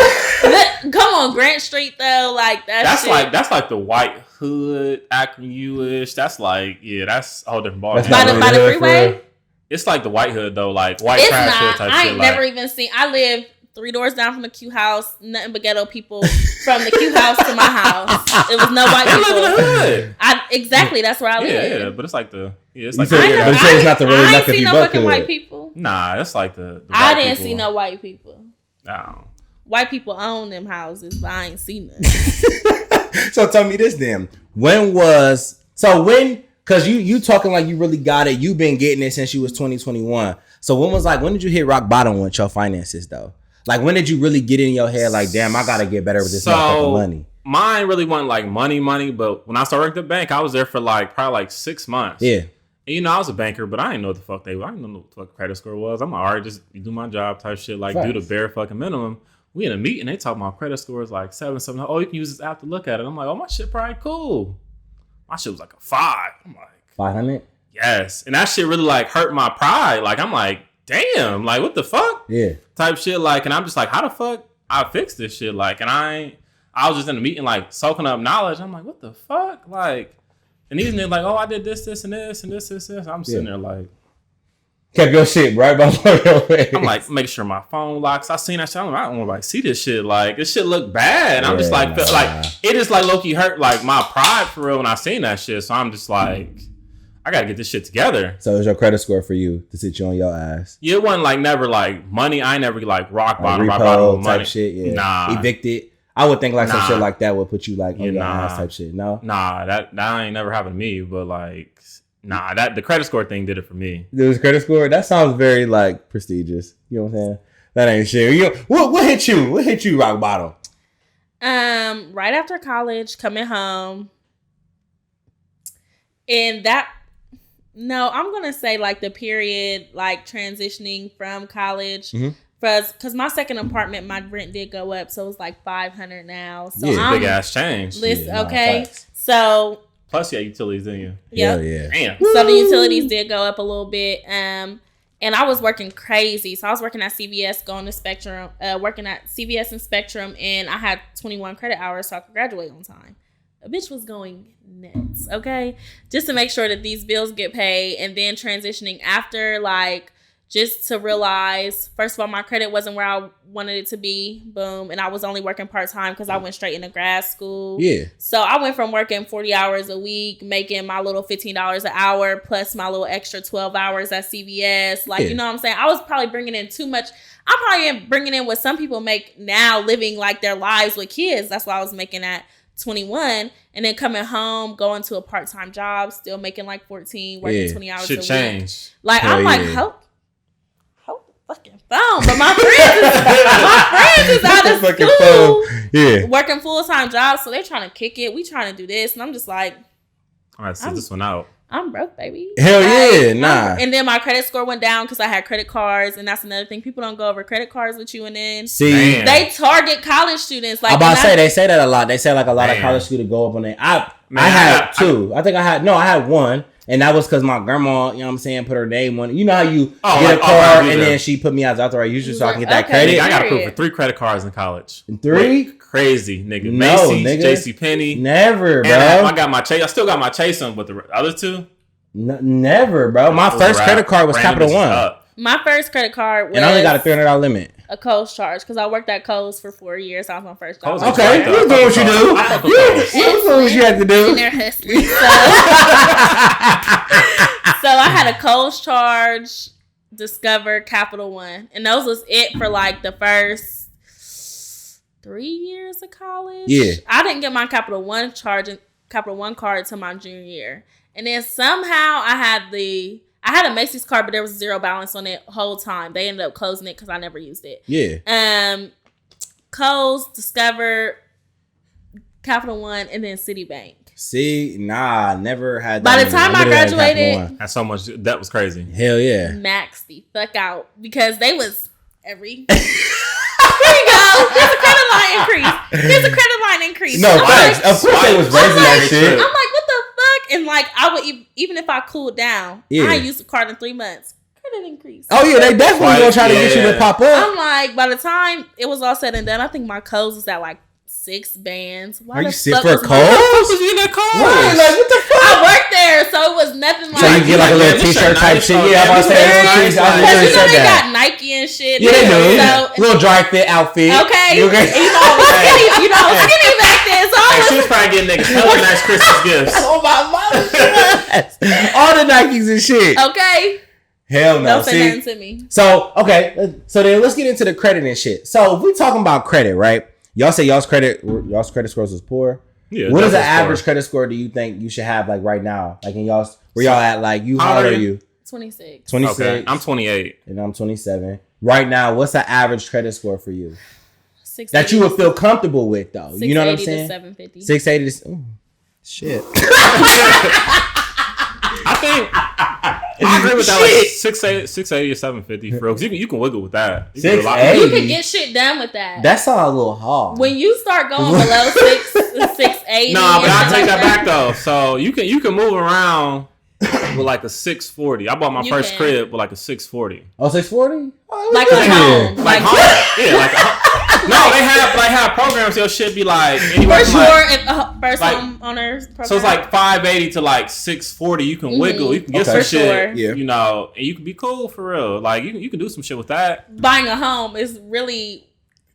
Come on, Grant Street though, like that's like the white hood, Akron U-ish. That's like that's a whole different ball. By the freeway. It's like the white hood though, like white it's trash not. hood type I shit. ain't never even seen. I live 3 doors down from the Q house, nothing but ghetto people from the Q house to my house. It was no white people. You live in the hood. Exactly, that's where I live. Yeah, but it's like the it's like the, but it's not the really I ain't see no fucking white people. Nah, it's like the I didn't see no white people. No. White people own them houses, but I ain't seen none. So tell me this then. Cause you talking like you really got it. You've been getting it since you was 2021. So when did you hit rock bottom with your finances though? Like when did you really get in your head like, damn, I gotta get better with this motherfucking money? Mine really wasn't like money, but when I started working at the bank, I was there for probably 6 months. Yeah. And I was a banker, but I didn't know what the fuck I didn't know what the fuck credit score was. I'm like, all right, just do my job type shit, do the bare fucking minimum. We in a meeting, they talking about credit scores like 7, 7. Oh, you can use this app to look at it. I'm like, oh, my shit probably cool. My shit was like a 5. I'm like 500. Yes, and that shit really hurt my pride. I'm like, damn, what the fuck? Yeah. Type shit. And I'm just like, how the fuck I fix this shit? And I was just in a meeting soaking up knowledge. I'm like, what the fuck? And these niggas oh, I did this, and this, and this. I'm sitting there kept your shit right by your face. I'm make sure my phone locks. I seen that shit. I'm I don't want to see this shit. This shit look bad. And I'm just it just low-key hurt my pride for real when I seen that shit. So I'm just I gotta get this shit together. So it was your credit score for you to sit you on your ass? Yeah, it wasn't never money. I ain't never rock bottom, rock bottom type money. Shit. Yeah. Nah. Evicted. I would think some shit like that would put you on your ass type shit. No? Nah, that ain't never happened to me. But the credit score thing did it for me. There was credit score? That sounds very prestigious. You know what I'm saying? That ain't shit. What hit you? What hit you rock bottom? Right after college, coming home. And I'm gonna say the period transitioning from college. Mm-hmm. Because my second apartment, my rent did go up, so it was $500 now. So big ass change. Listen, okay, so plus you got utilities, didn't you? Yeah. Damn. So the utilities did go up a little bit, and I was working crazy. So I was working at CVS, going to Spectrum, working at CVS and Spectrum, and I had 21 credit hours, so I could graduate on time. A bitch was going nuts, okay, just to make sure that these bills get paid, and then transitioning after just to realize, first of all, my credit wasn't where I wanted it to be. Boom. And I was only working part-time because I went straight into grad school. Yeah. So I went from working 40 hours a week, making my little $15 an hour, plus my little extra 12 hours at CVS. You know what I'm saying? I was probably bringing in too much. I'm probably bringing in what some people make now, living their lives with kids. That's what I was making at 21. And then coming home, going to a part-time job, still making 14, working 20 hours a week. Should change. I'm fucking phone, but my friends is out of school, working full-time jobs, so they're trying to kick it. We trying to do this, and I'm just all right, sit this one out. I'm broke, baby. Hell yeah, nah. And then my credit score went down because I had credit cards, and that's another thing. People don't go over credit cards with you, and then they target college students. I'm about to say they say that a lot. They say a lot of college students go up on it. I had two. I had one. And that was because my grandma, you know what I'm saying, put her name on it. You know how you get a card and then she put me as authorized user so I can get that credit? I got approved for 3 credit cards in college. 3? Crazy, nigga. No, Macy's, JCPenney. Never, bro. And I got my Chase. I still got my Chase on, but the other 2? Never, bro. My first credit card was Capital One. My first credit card was... And I only got a $300 limit. A Kohl's charge because I worked at Kohl's for 4 years. That was my first job. Okay, you doing what you do. You doing what you have to do. And they're hustling. So I had a Kohl's charge, Discover, Capital One, and those was it for the first 3 years of college. Yeah, I didn't get my Capital One charge and Capital One card till my junior year, and then somehow I had a Macy's card, but there was 0 balance on it the whole time. They ended up closing it because I never used it. Yeah. Kohl's, Discover, Capital One, and then Citibank. See, never had that. By the time I graduated, that's so much. That was crazy. Hell yeah. Maxed the fuck out because they was every. Here you go. Here's a credit line increase. No, thanks. Of course they was raising that shit. I'm what the fuck? And I would even if I cooled down, I used the card in 3 months. Credit increase. Oh yeah, they definitely gonna try to get you to pop up. I'm by the time it was all said and done, I think my Kohl's was at 6 bands. Why are you sick for Kohl's? Was you in that Kohl's? Right, what the fuck? I worked there, so it was nothing So you get a little t-shirt type shit. Yeah, I'm about to say because they got Nike and and shit. Yeah, they do. So, little dry fit outfit. Okay. You okay? You know, skinny back then. So hey, she was probably getting niggas hella nice Christmas gifts. Oh my mom. All the Nikes and shit. Okay. Hell no. Don't say nothing to me. So, okay. So then let's get into the credit and shit. So if we talking about credit, right? Y'all say y'all's credit scores was poor. Yeah. What is an average credit score do you think you should have like right now? Like in y'all's, where y'all at? Like you, how old are you? 26. 26. Okay. I'm 28. And I'm 27. Right now, what's the average credit score for you? 680. That you would feel comfortable with though. You know what I'm saying? 750. 680 to shit. I think I agree with that. Like 680 or 750 for real. 'Cause you can wiggle with that. You can get shit done with that. That's all a little hard. When you start going below 680. No, but I'll take that back though. So you can move around with like a 640. I bought my first crib with like a 640. Oh, 640? Oh, like a home. Like home. Yeah, like a home. No, they have programs. Your shit be like anywhere for from sure. Like, if first home owners program. So it's like 580 to like 640. You can wiggle. You can get some shit. Yeah. You know, and you can be cool for real. Like you can do some shit with that. Buying a home is really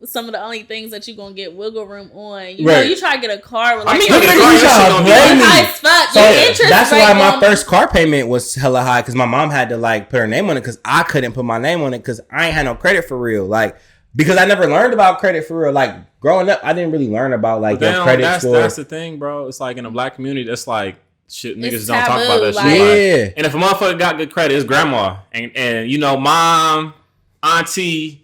some of the only things that you're gonna get wiggle room on. You know, you try to get a car with like high as fuck. So that's why my first car payment was hella high because my mom had to like put her name on it because I couldn't put my name on it because I ain't had no credit for real. Like because I never learned about credit for real. Like growing up, I didn't really learn about like your credit score. That's the thing, bro. It's like in a black community, that's like shit. Niggas don't talk about that shit. Yeah. Like, and if a motherfucker got good credit, it's grandma and you know mom, auntie.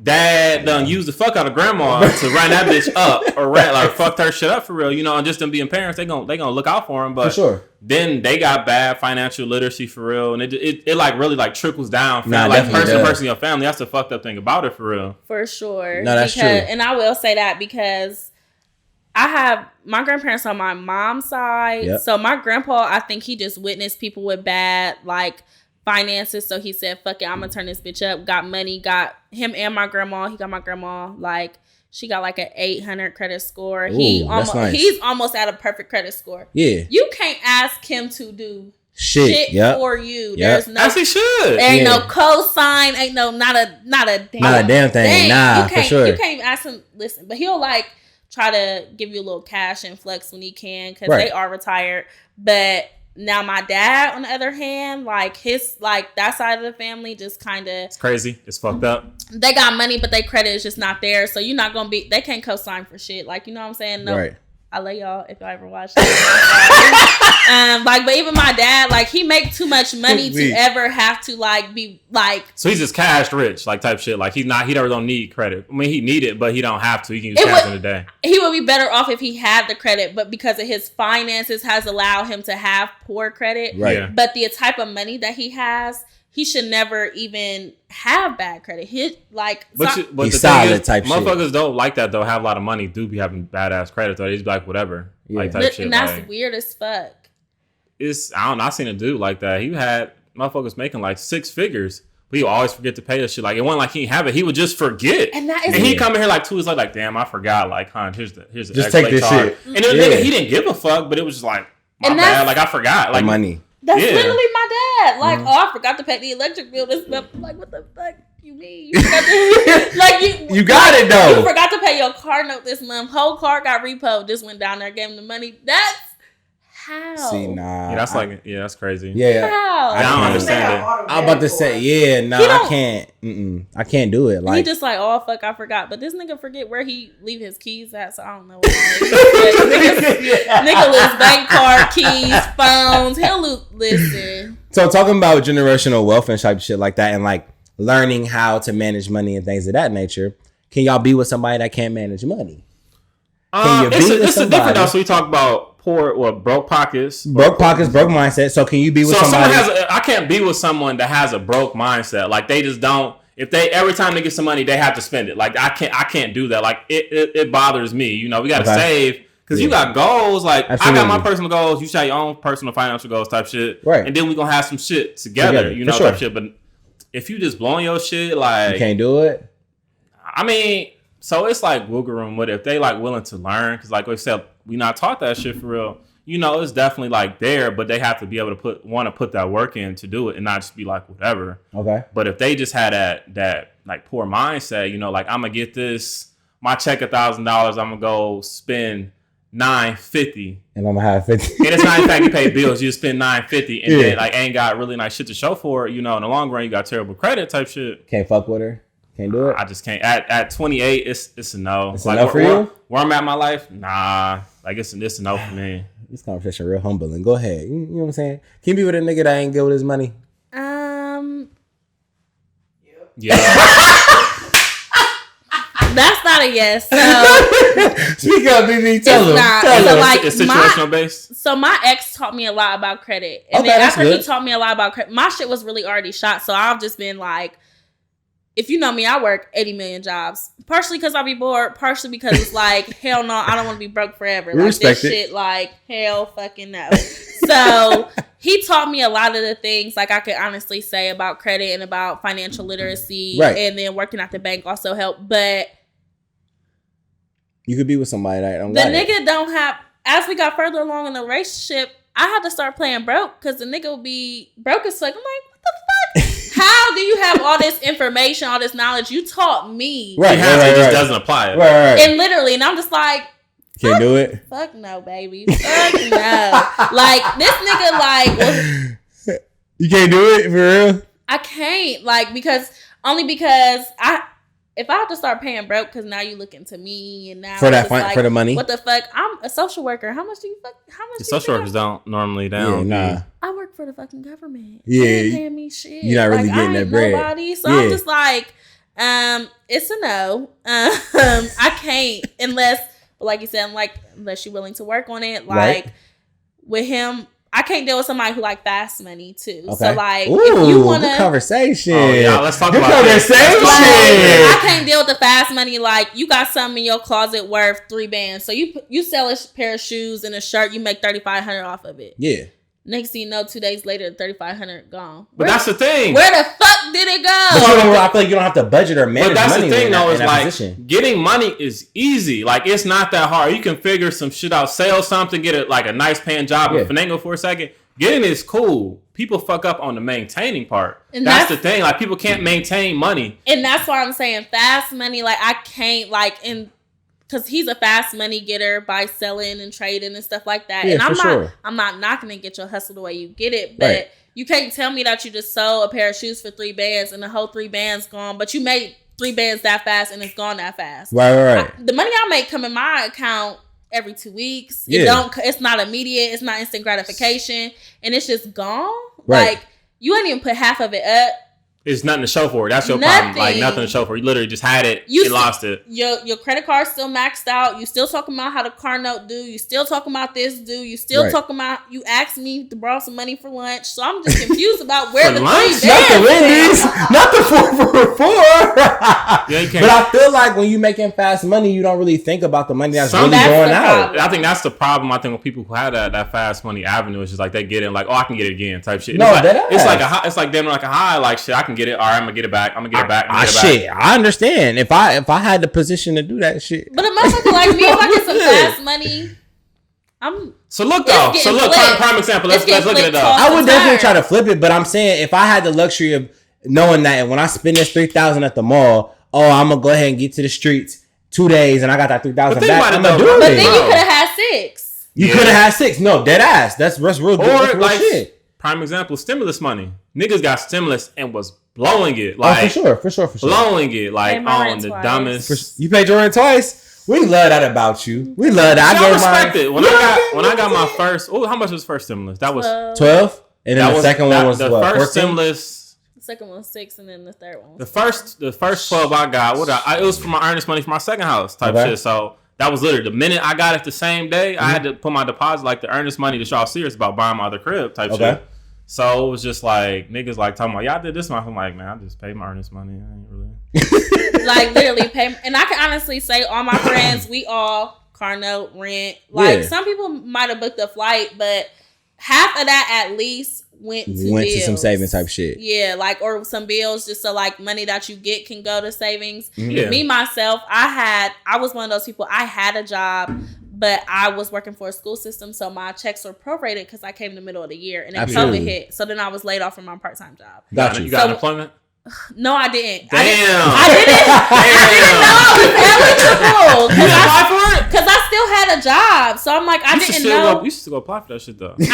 Dad done used the fuck out of grandma to run that bitch up or fucked her shit up for real, you know, and just them being parents, they gonna look out for them, but for sure. Then they got bad financial literacy for real, and it like really like trickles down from like person to person in your family. That's the fucked up thing about it for real. For sure. No, that's true. And I will say that because I have my grandparents on my mom's side. Yep. So my grandpa, I think he just witnessed people with bad like finances, so he said fuck it, I'm gonna turn this bitch up. Got money, got him and my grandma. He got my grandma like she got like an 800 credit score. Ooh, he's almost at a perfect credit score. Yeah, you can't ask him to do shit for you. There's no as he should. There ain't no cosign, ain't no not a damn thing. Nah, for sure. You can't even ask him listen, but he'll like try to give you a little cash and flex when he can because they are retired. But now my dad, on the other hand, like his like that side of the family just kind of it's crazy. It's fucked up. They got money, but their credit is just not there. So you're not gonna be. They can't co-sign for shit. Like you know what I'm saying? No. Right. I love y'all if y'all ever watch that. Like, but even my dad, like, he make too much money to ever have to like be like. So he's just cash rich, like type shit. Like he never don't need credit. I mean, he need it, but he don't have to. He can use cash in the day. He would be better off if he had the credit, but because of his finances has allowed him to have poor credit. Right. Yeah. But the type of money that he has, he should never even have bad credit. He's solid type shit. Motherfuckers don't like that though. Have a lot of money, do be having badass credit though. They just be like whatever, like type shit. And that's like, weird as fuck. I seen a dude like that. He had motherfuckers making like 6 figures. But he would always forget to pay us shit. Like it wasn't like he didn't have it. He would just forget. And he come in here like 2 weeks like damn, I forgot. Like, here's the just take this shit. And nigga, he didn't give a fuck, but it was just like my bad. Like I forgot. Like money. That's literally my dad. Like, I forgot to pay the electric bill. This stuff. Like, what the fuck you mean? You got it though. You forgot to pay your car note this month. Whole car got repoed. Just went down there, gave him the money. That's how. See, nah. Yeah, that's that's crazy. Yeah. How? I don't understand it. I'm about to say, I can't. I can't do it. Like he just like, oh fuck, I forgot. But this nigga forget where he leave his keys at, so I don't know why. Nigga lose bank card, keys, phones. He'll listen. So talking about generational wealth and type of shit like that, and like learning how to manage money and things of that nature, can y'all be with somebody that can't manage money? It's a different though. So we talk about broke pockets, broke mindset. So can you be with somebody? I can't be with someone that has a broke mindset. Like they just don't. If they every time they get some money, they have to spend it. Like I can't do that. Like it bothers me. You know, we got to save because you got goals. Like absolutely. I got my personal goals. You should have your own personal financial goals type shit. Right. And then we gonna have some shit together. You know, type shit. But if you just blowing your shit, like you can't do it. I mean. So it's like wiggle room with it. If they like willing to learn, because like we said, we not taught that shit for real. You know, it's definitely like there, but they have to be able to put that work in to do it and not just be like whatever. Okay. But if they just had that like poor mindset. You know, like I'm gonna get this, my check $1,000. I'm gonna go spend $950, and I'm gonna have 50. And it's not in fact you pay bills. You just spend $950, and then like ain't got really nice shit to show for it. You know, in the long run, you got terrible credit type shit. Can't fuck with her. Can't do it. I just can't. At 28, it's a no. It's like, a no for you. Where I'm at in my life, nah. Like it's a no for me. This conversation real humbling. Go ahead. You know what I'm saying? Can you be with a nigga that ain't good with his money? Yeah. That's not a yes. So speak up, BB. Tell him. So like it's situational based. So my ex taught me a lot about credit, and then after he taught me a lot about credit, my shit was really already shot. So I've just been like, if you know me, I work 80 million jobs. Partially because I be bored. Partially because it's like, hell no, I don't want to be broke forever. Like this shit, like hell fucking no. So he taught me a lot of the things like I could honestly say about credit and about financial literacy. Right. And then working at the bank also helped. But you could be with somebody that don't. The nigga don't have. As we got further along in the relationship, I had to start playing broke because the nigga would be broke as fuck. I'm like, what the fuck? How do you have all this information, all this knowledge? You taught me. Right. He just doesn't apply it. Right. And literally, and I'm just like, can't do it. Fuck no, baby. Fuck no. Like this nigga, like you can't do it for real. I can't, like, because if I have to start paying broke because now you looking to me and now for that like, for the money. What the fuck? I'm a social worker. How much do you fuck? How much? The social workers don't normally down. Yeah, nah. I work for the fucking government. Yeah, they ain't paying me shit. You're not really like, getting that bread. Nobody. So I'm just like, it's a no. I can't unless, like you said, unless you're willing to work on it. Like with him. I can't deal with somebody who like fast money too. Okay. So like, if you want to conversation, let's talk about conversation. I can't deal with the fast money. Like you got something in your closet worth $3 So you sell a pair of shoes and a shirt, you make $3,500 off of it. Yeah. Next thing you know, 2 days later, $3,500 gone. But that's the thing. Where the fuck did it go? But I feel like you don't have to budget or manage money. But that's the thing, though, is like position. Getting money is easy. Like it's not that hard. You can figure some shit out, sell something, get a nice paying job, and finagle for a second. Getting it is cool. People fuck up on the maintaining part. And that's the thing. Like people can't maintain money. And that's why I'm saying fast money. Like I can't because he's a fast money getter by selling and trading and stuff like that. Yeah, and I'm not knocking to get your hustle the way you get it, but you can't tell me that you just sold a pair of shoes for $3 and the whole $3 gone, but you made $3 that fast and it's gone that fast. Right. The money I make come in my account every 2 weeks. It's not immediate. It's not instant gratification, and it's just gone. Right. Like you ain't even put half of it up. It's nothing to show for it. That's your problem. Like nothing to show for it. You literally just had it. You lost it. Your credit card's still maxed out. You still talking about how the car note do. You still talking about this do. You still talking about you asked me to borrow some money for lunch. So I'm just confused about where the lunch. Not the Wendy's. Not the 4 for 4. But I feel like when you making fast money, you don't really think about the money that's really going out. I think that's the problem. I think with people who have that fast money avenue, it's just like they get it like, oh, I can get it again type shit. No, it's like damn like a high. Like shit, I can get it. All right, I'm gonna get it back. Shit, I understand. If I had the position to do that shit. But a motherfucker like me, if I get some fast money, prime example. Let's look at it though. I would definitely try to flip it, but I'm saying if I had the luxury of knowing that when I spend this $3,000 at the mall, I'm gonna go ahead and get to the streets 2 days and I got that $3,000 back. I'm gonna do it. But then you could have had 6. You could have had 6. No, dead ass. That's real good. That's real shit. Prime example, stimulus money. Niggas got stimulus and was blowing it. Like, for sure. Blowing it. Like, on the dumbest. You paid your rent twice? We love that about you. We love that. I respect it. When I got my first, how much was the first stimulus? That was 12? And then the second one was the what? First 14? stimulus. The second one was 6 and then the third one was the first 12 I got, it was for my earnest money for my second house type shit. So that was literally the minute I got it the same day, I had to put my deposit, like the earnest money to show I was serious about buying my other crib type shit. So it was just like niggas like talking about, I did this month. I'm like, man, I just paid my earnest money. I ain't really like literally pay. And I can honestly say, all my friends, we all car note, rent. Like some people might have booked a flight, but half of that at least went to some savings type shit. Yeah, like or some bills just so like money that you get can go to savings. Yeah. Me myself, I was one of those people. I had a job, but I was working for a school system, so my checks were prorated because I came in the middle of the year and then COVID hit. So then I was laid off from my part-time job. You got unemployment? No, I didn't. Damn. I didn't know I was eligible. You didn't apply for it? Because I still had a job. So I'm like, I didn't know. You should go apply for that shit, though. They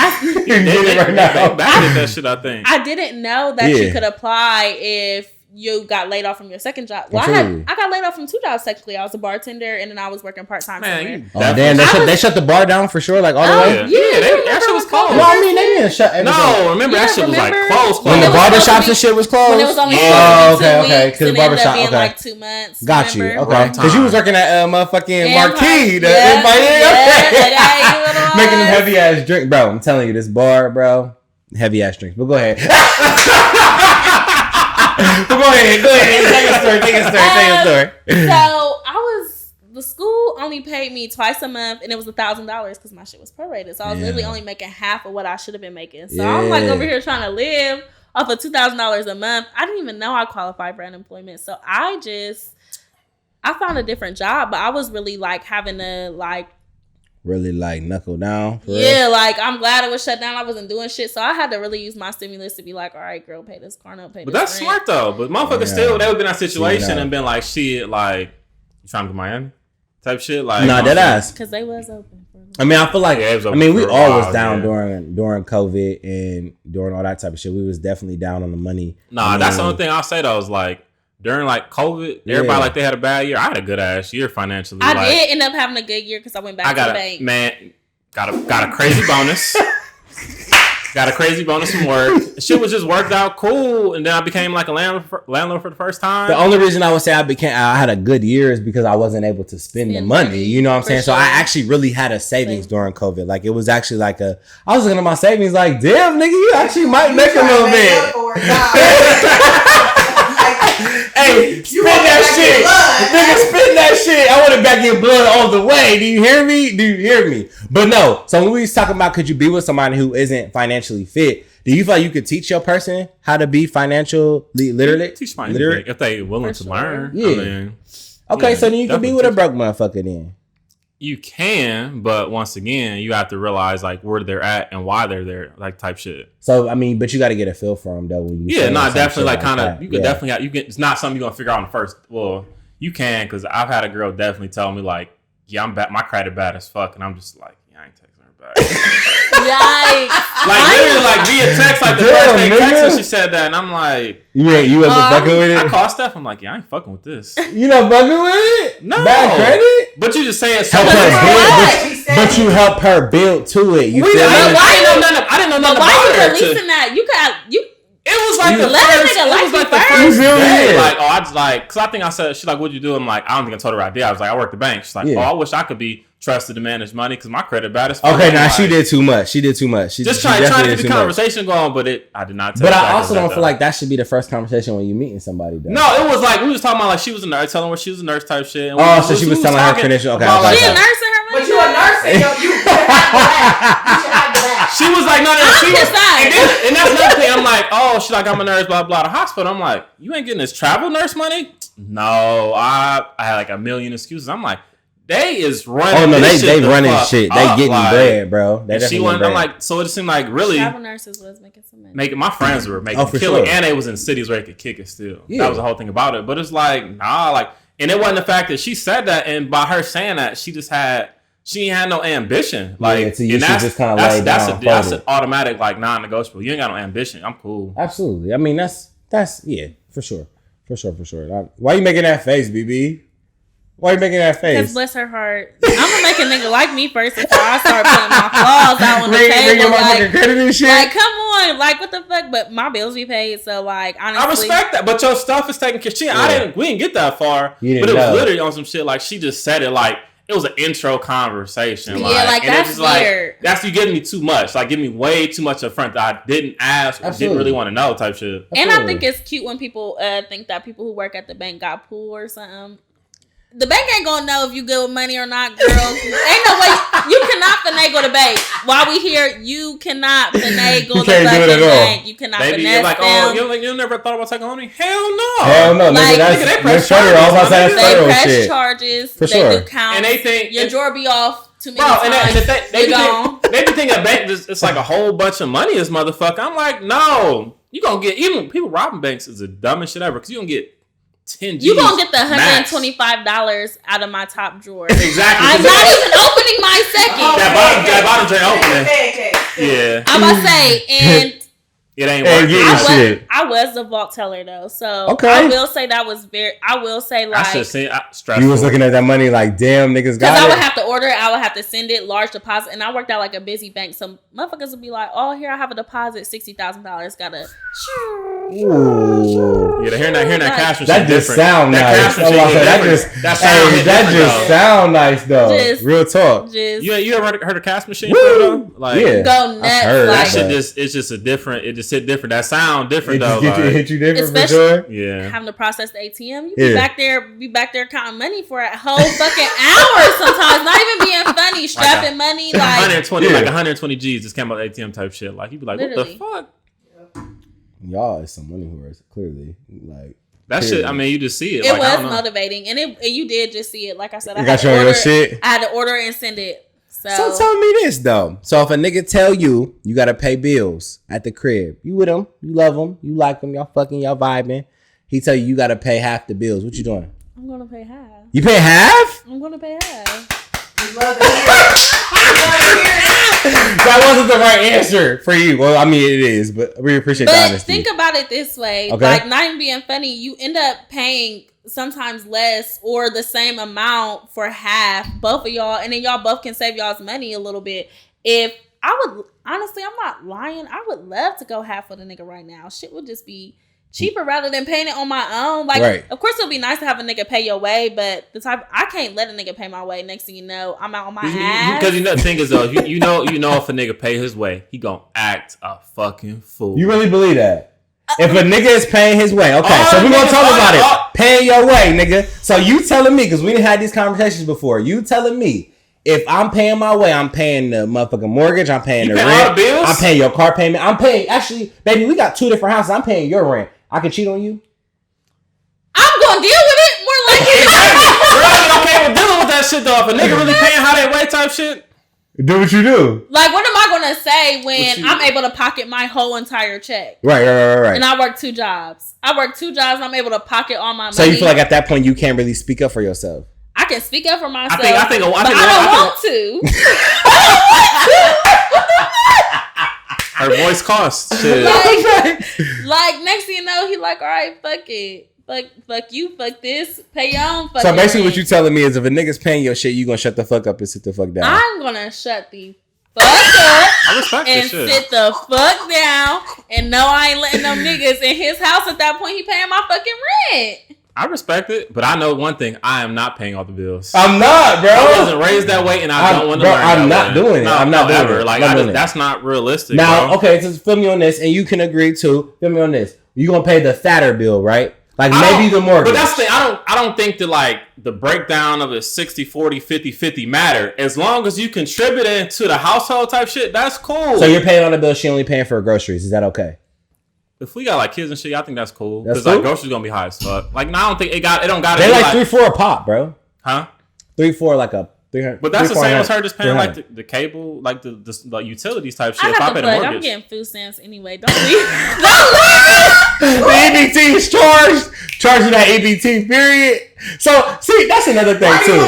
right now. Back at that shit, I think. I didn't know that you could apply if you got laid off from your second job. Well, I got laid off from 2 jobs technically. I was a bartender and then I was working part-time somewhere. Damn, they shut the bar down for sure, like all the way? Yeah, that shit was closed. Well, I mean, they didn't shut everything. No, remember that shit was like closed. When the barbershops and shit was closed? When it was only 2 weeks. Because the barbershop, being like 2 months. Got you, remember? okay. Because you was working at motherfucking Marquee. Making them heavy ass drink. Bro, I'm telling you, this bar, bro, heavy ass drinks. But go ahead. Go ahead. Take a story. So the school only paid me twice a month, and it was $1,000 because my shit was prorated. So I was literally only making half of what I should have been making. So I'm like over here trying to live off of $2,000 a month. I didn't even know I qualified for unemployment. So I found a different job, but I was really like having to really like knuckle down. Yeah, like I'm glad it was shut down. I wasn't doing shit, so I had to really use my stimulus to be like, all right, girl, pay this car note, pay this. But that's rent. smart though. But motherfuckers still, they would be in that situation and been like, shit, like you trying to go to Miami type shit, like nah, that ass because they was open. I mean, I feel like we all was down during COVID and during all that type of shit. We was definitely down on the money. Nah, that's the only thing I'll say though is like. During like COVID, everybody like they had a bad year. I had a good ass year financially. I did end up having a good year because I went back to the bank. Got a crazy bonus. Got a crazy bonus from work. Shit was just worked out cool, and then I became like a landlord for the first time. The only reason I would say I had a good year is because I wasn't able to spend the money. You know what I'm saying? Sure. So I actually really had a savings during COVID. Like it was actually like I was looking at my savings like, damn, nigga, you actually might make a little bit. Hey, spin that shit. Nigga, spin that shit. I want to back your blood all the way. Do you hear me? But no. So when we was talking about could you be with somebody who isn't financially fit, do you feel like you could teach your person how to be financially literate? Teach my literate if they willing to learn. Yeah. Okay, so then you can be with a broke motherfucker then. You can, but once again, you have to realize like where they're at and why they're there, like type shit. So I mean, but you got to get a feel for them though. When you definitely like kind of. You could definitely. You can. It's not something you're gonna figure out in the first. Well, you can because I've had a girl definitely tell me like, yeah, I'm bad. My credit bad as fuck, and I'm just like, yeah, I ain't texting her back. Yikes! Like literally, like via text, like the first day text, she said that, and I'm like, you wasn't fucking with it. I called Steph. I'm like, yeah, I ain't fucking with this. You not fucking with it? No bad credit. But you just saying help her build, but you help her build to it. I didn't know nothing about you her. Releasing that? You. It was like the first day. Like, I just like, because I think I said, she's like, what'd you do? I'm like, I don't think I told her I did. I was like, I work the bank. She's like, I wish I could be trusted to manage money because my credit bad as fuck. Okay, now she did too much. She just trying to get the conversation going, but I did not. But I also don't feel like that should be the first conversation when you meeting somebody. Though. No, it was like we was talking about like she was a nurse, telling her she was a nurse type shit. And so she was telling her credential. Okay, she a nurse in her money. But you a nurse, and you should have that. She was like, no, she was, and that's another thing. I'm like, oh, she's like, I'm a nurse, blah blah. The hospital. I'm like, you ain't getting this travel nurse money? No, I had like a million excuses. I'm like. They is running. Oh no, they running shit. They getting bread, bro. She went. I'm like, so it seemed like really. Travel nurses was making some money. My friends were making killing, and they was in cities where they could kick it still. Yeah. That was the whole thing about it. But it's like, nah, like, and it wasn't the fact that she said that, and by her saying that, she ain't had no ambition. Like, so you should just kind of lay down. That's an automatic like non-negotiable. You ain't got no ambition. I'm cool. Absolutely. I mean, that's yeah, for sure. Why you making that face, BB? Why are you making that face? Because bless her heart. I'm gonna make a nigga like me first before I start putting my flaws out on the table. Like, credit and shit. Like, come on, like what the fuck? But my bills be paid, so like honestly, I respect that. But your stuff is taken care of. We didn't get that far. But it was literally on some shit. Like she just said it like it was an intro conversation. Yeah, like that's weird. Like, that's you giving me too much. Like giving me way too much up front that I didn't ask or didn't really want to know type shit. And I think it's cute when people think that people who work at the bank got pool or something. The bank ain't gonna know if you good with money or not, girl. Ain't no way. You cannot finagle the bank. While we here, you cannot finagle the fucking bank. You cannot finesse you're like, them. Oh, you never thought about taking money? Hell no. Like, nigga, they press charges. They press charges. For they sure. do count. And they think your drawer be off too many times. They be gone. thinking a bank it's like a whole bunch of money. This motherfucker. I'm like, no. You gonna get, even people robbing banks is the dumbest shit ever, because you gonna get 10 G's. You gonna get the $125 out of my top drawer. Exactly. I'm not even opening my second. That bottom drawer opening. Yeah. I'm about to say, and it ain't working. I was the vault teller though, so okay. I will say that was very. I will say like stressful. You was looking at that money like, damn, niggas got it. Because I would have to order it, I would have to send it, large deposit, and I worked out like a busy bank, so motherfuckers would be like, "Oh, here I have a deposit, $60,000. Gotta." Ooh. Yeah, hearing that cash machine. That just sound nice. That just sound nice though. Real talk. You ever heard of cash machine? Like, go nuts. That shit it's just a different. It just hit different. That sound different though. Hit you different for sure. Yeah. Having to process the ATM, you be back there counting money for a whole fucking hour sometimes. Not even being funny, strapping money like 120 G's just came out ATM type shit. Like you be like, literally. What the fuck? Y'all is some money whores, clearly. Like that shit. I mean, you just see it. It was motivating, and you did just see it. Like I said, I had to order and send it. So tell me this though. So if a nigga tell you gotta pay bills at the crib, you with him, you love him, you like him, y'all fucking, y'all vibing. He tell you gotta pay half the bills. What you doing? I'm gonna pay half. You pay half? I'm gonna pay half. That wasn't the right answer for you. Well, I mean it is, but we appreciate the honesty. Think about it this way. Okay. Like, not even being funny, you end up paying sometimes less or the same amount for half, both of y'all, and then y'all both can save y'all's money a little bit. If I would, honestly, I'm not lying, I would love to go half with a nigga right now. Shit would just be cheaper rather than paying it on my own. Like, Of course it'll be nice to have a nigga pay your way, but I can't let a nigga pay my way. Next thing you know, I'm out on my ass. Because the thing is though, you know if a nigga pay his way, he gonna act a fucking fool. You really believe that? If a nigga is paying his way, okay, so we're gonna talk about it. Paying your way, nigga. So you telling me, because we didn't have these conversations before, you telling me if I'm paying my way, I'm paying the motherfucking mortgage, I'm paying the rent, all the bills? I'm paying your car payment, I'm paying, actually, baby, we got 2 different houses, I'm paying your rent. I can cheat on you? I'm gonna deal with it more like Girl, you okay with dealing with that shit though? If a nigga really paying how they way type shit, do what you do. Like, what am I gonna say when I'm able to pocket my whole entire check? Right. And I work 2 jobs. And I'm able to pocket all my money. So you feel like at that point you can't really speak up for yourself? I can speak up for myself. I think but I don't want to. Her voice costs. Shit. Like next thing you know, he like, all right, fuck it. Fuck you, fuck this, pay your own fucking So basically rent. what you telling me is if a nigga's paying your shit, you gonna shut the fuck up and sit the fuck down. I'm gonna shut the fuck up and sit the fuck down and no, I ain't letting them niggas in his house at that point. He paying my fucking rent. I respect it, but I know one thing: I am not paying all the bills. I'm not, bro. I wasn't raised that way, and I don't want to learn. I'm not doing it. I'm not doing it. Like that's not realistic. Now, bro. okay, so feel me on this, and you can agree too. Feel me on this. You gonna pay the fatter bill, right? Like maybe the mortgage. But that's the thing. I don't think that like the breakdown of a 60-40, 50-50 matter. As long as you contributing to the household type shit, that's cool. So you're paying on the bill. She only paying for her groceries. Is that okay? If we got like kids and shit, I think that's cool. Because like groceries gonna be high as fuck. Like, no, I don't think it don't got. They're like $3-4 a pop, bro. Huh? 3-4 like a 300. But that's the same as her just paying like the cable, like the utilities type shit. If I pay the mortgage, I'm getting food stamps anyway. Don't leave. The EBT is charging that EBT period. So see, that's another thing too.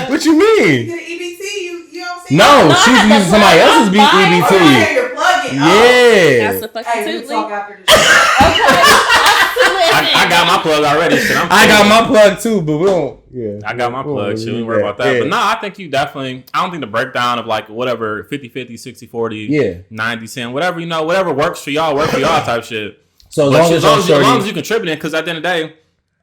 What you mean? The EBT, you don't see? No, she's using somebody else's EBT. You're plugging. Yeah. That's the fucking tootly. I got my plug already. Shit, I got my plug too, but we don't. Yeah, I got my plug. Shit, we don't worry about that. Yeah. But no, I think you definitely. I don't think the breakdown of like whatever 50-50, 60-40, 90-10, whatever whatever works for y'all, type shit. So as long as you contributing, because at the end of the day,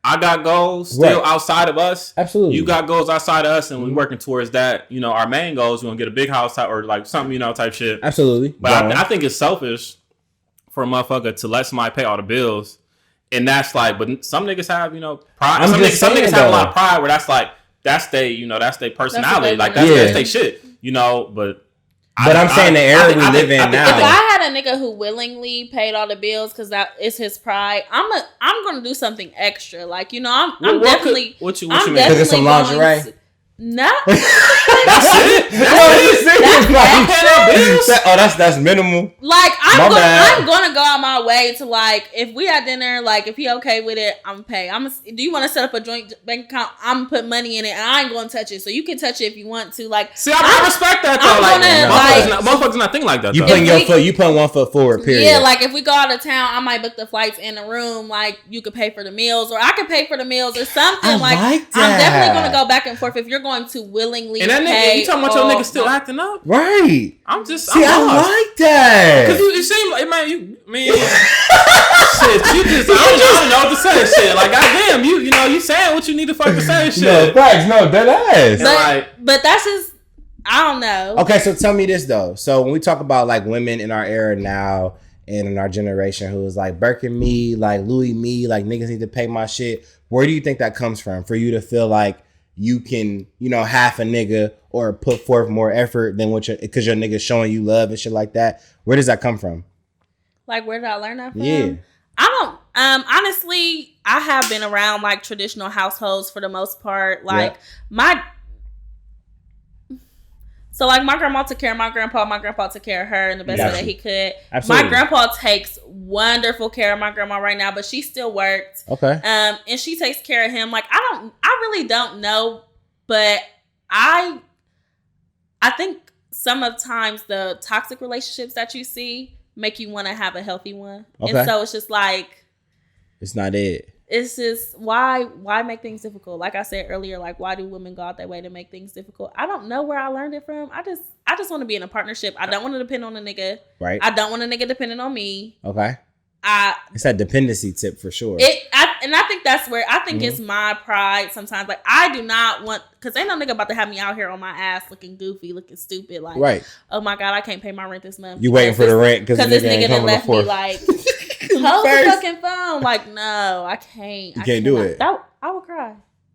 I got goals still outside of us. Absolutely, you got goals outside of us, and we're working towards that. You know, our main goals. We want to get a big house or like something, type shit. Absolutely, but I think it's selfish for a motherfucker to let somebody pay all the bills. And that's like, but some niggas have, pride. Some niggas have a lot of pride where that's like, that's their personality. Like that's their shit, but I'm saying the era we live in now. If I had a nigga who willingly paid all the bills because that is his pride, I'm gonna do something extra. Like, I'm definitely. What you mean? Look at some lingerie. No. That's it. That's minimal. Like I'm gonna go out my way to like if we at dinner, like if he okay with it, I'm gonna pay. Do you want to set up a joint bank account? I'm gonna put money in it, and I ain't gonna touch it. So you can touch it if you want to. Like, see, I respect that though. Motherfuckers not think like that. You putting one foot forward. Period. Yeah, like if we go out of town, I might book the flights in the room. Like you could pay for the meals, or I could pay for the meals, or something. I'm definitely gonna go back and forth if you're going to willingly. And that nigga, you talking about your nigga still acting up, right? I like that because you seem like man, shit. You just I don't know what to say. Shit, like goddamn, you saying what you need to fucking say. Shit, no, facts, no, dead ass. But that's just I don't know. Okay, so tell me this though. So when we talk about like women in our era now and in our generation who is like Birkin me, like Louis me, like niggas need to pay my shit. Where do you think that comes from? For you to feel like you can, half a nigga or put forth more effort than because your nigga's showing you love and shit like that. Where does that come from? Like, where did I learn that from? Yeah. I don't, honestly, I have been around like traditional households for the most part. Like So like my grandma took care of my grandpa took care of her in the best way that he could. Absolutely. My grandpa takes wonderful care of my grandma right now, but she still worked. Okay. And she takes care of him. Like I really don't know, but I think sometimes the toxic relationships that you see make you want to have a healthy one. Okay. And so it's just like it's not it. It's just why make things difficult? Like I said earlier, like why do women go out that way to make things difficult? I don't know where I learned it from. I just want to be in a partnership. I don't want to depend on a nigga. Right. I don't want a nigga depending on me. Okay. It's that dependency tip for sure. I think that's where I think it's my pride sometimes. Like I do not want because ain't no nigga about to have me out here on my ass looking goofy, looking stupid. Like oh my God, I can't pay my rent this month. You waiting for the rent because this nigga done left me like. Hold the fucking phone. Like, no, I can't. You can't do it. I would cry.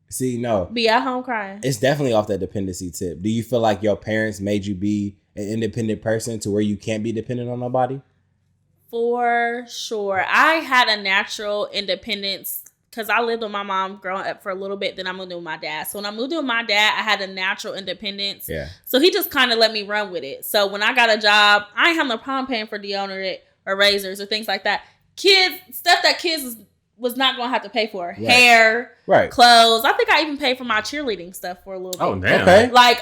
See, no. Be at home crying. It's definitely off that dependency tip. Do you feel like your parents made you be an independent person to where you can't be dependent on nobody? For sure. I had a natural independence because I lived with my mom growing up for a little bit. Then I moved in with my dad. So when I moved in with my dad, I had a natural independence. Yeah. So he just kind of let me run with it. So when I got a job, I ain't have no problem paying for deodorant or razors or things like that. Stuff that kids was not going to have to pay for. Right. Hair, clothes. I think I even paid for my cheerleading stuff for a little bit. Oh, damn. Okay. Like,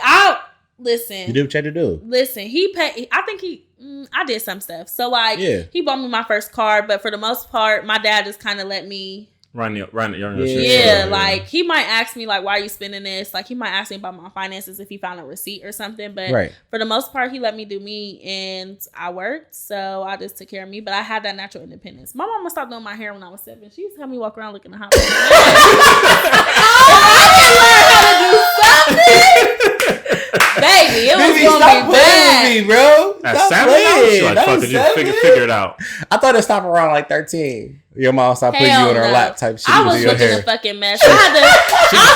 listen. You did what you had to do. Listen, I did some stuff. So, like, he bought me my first car, but for the most part, my dad just kind of let me run your shit. Like he might ask me like, why are you spending this? Like he might ask me about my finances if he found a receipt or something. But for the most part, he let me do me and I worked. So I just took care of me. But I had that natural independence. My mama stopped doing my hair when I was 7. She used to have me walk around looking hot. I didn't learn how to do something. Baby, it was gonna be bad. Me, bro. At 7? Like, fuck, did you figure it out? I thought it stopped around like 13. Your mom stopped putting you in her lap type shit. I was looking a fucking mess. She was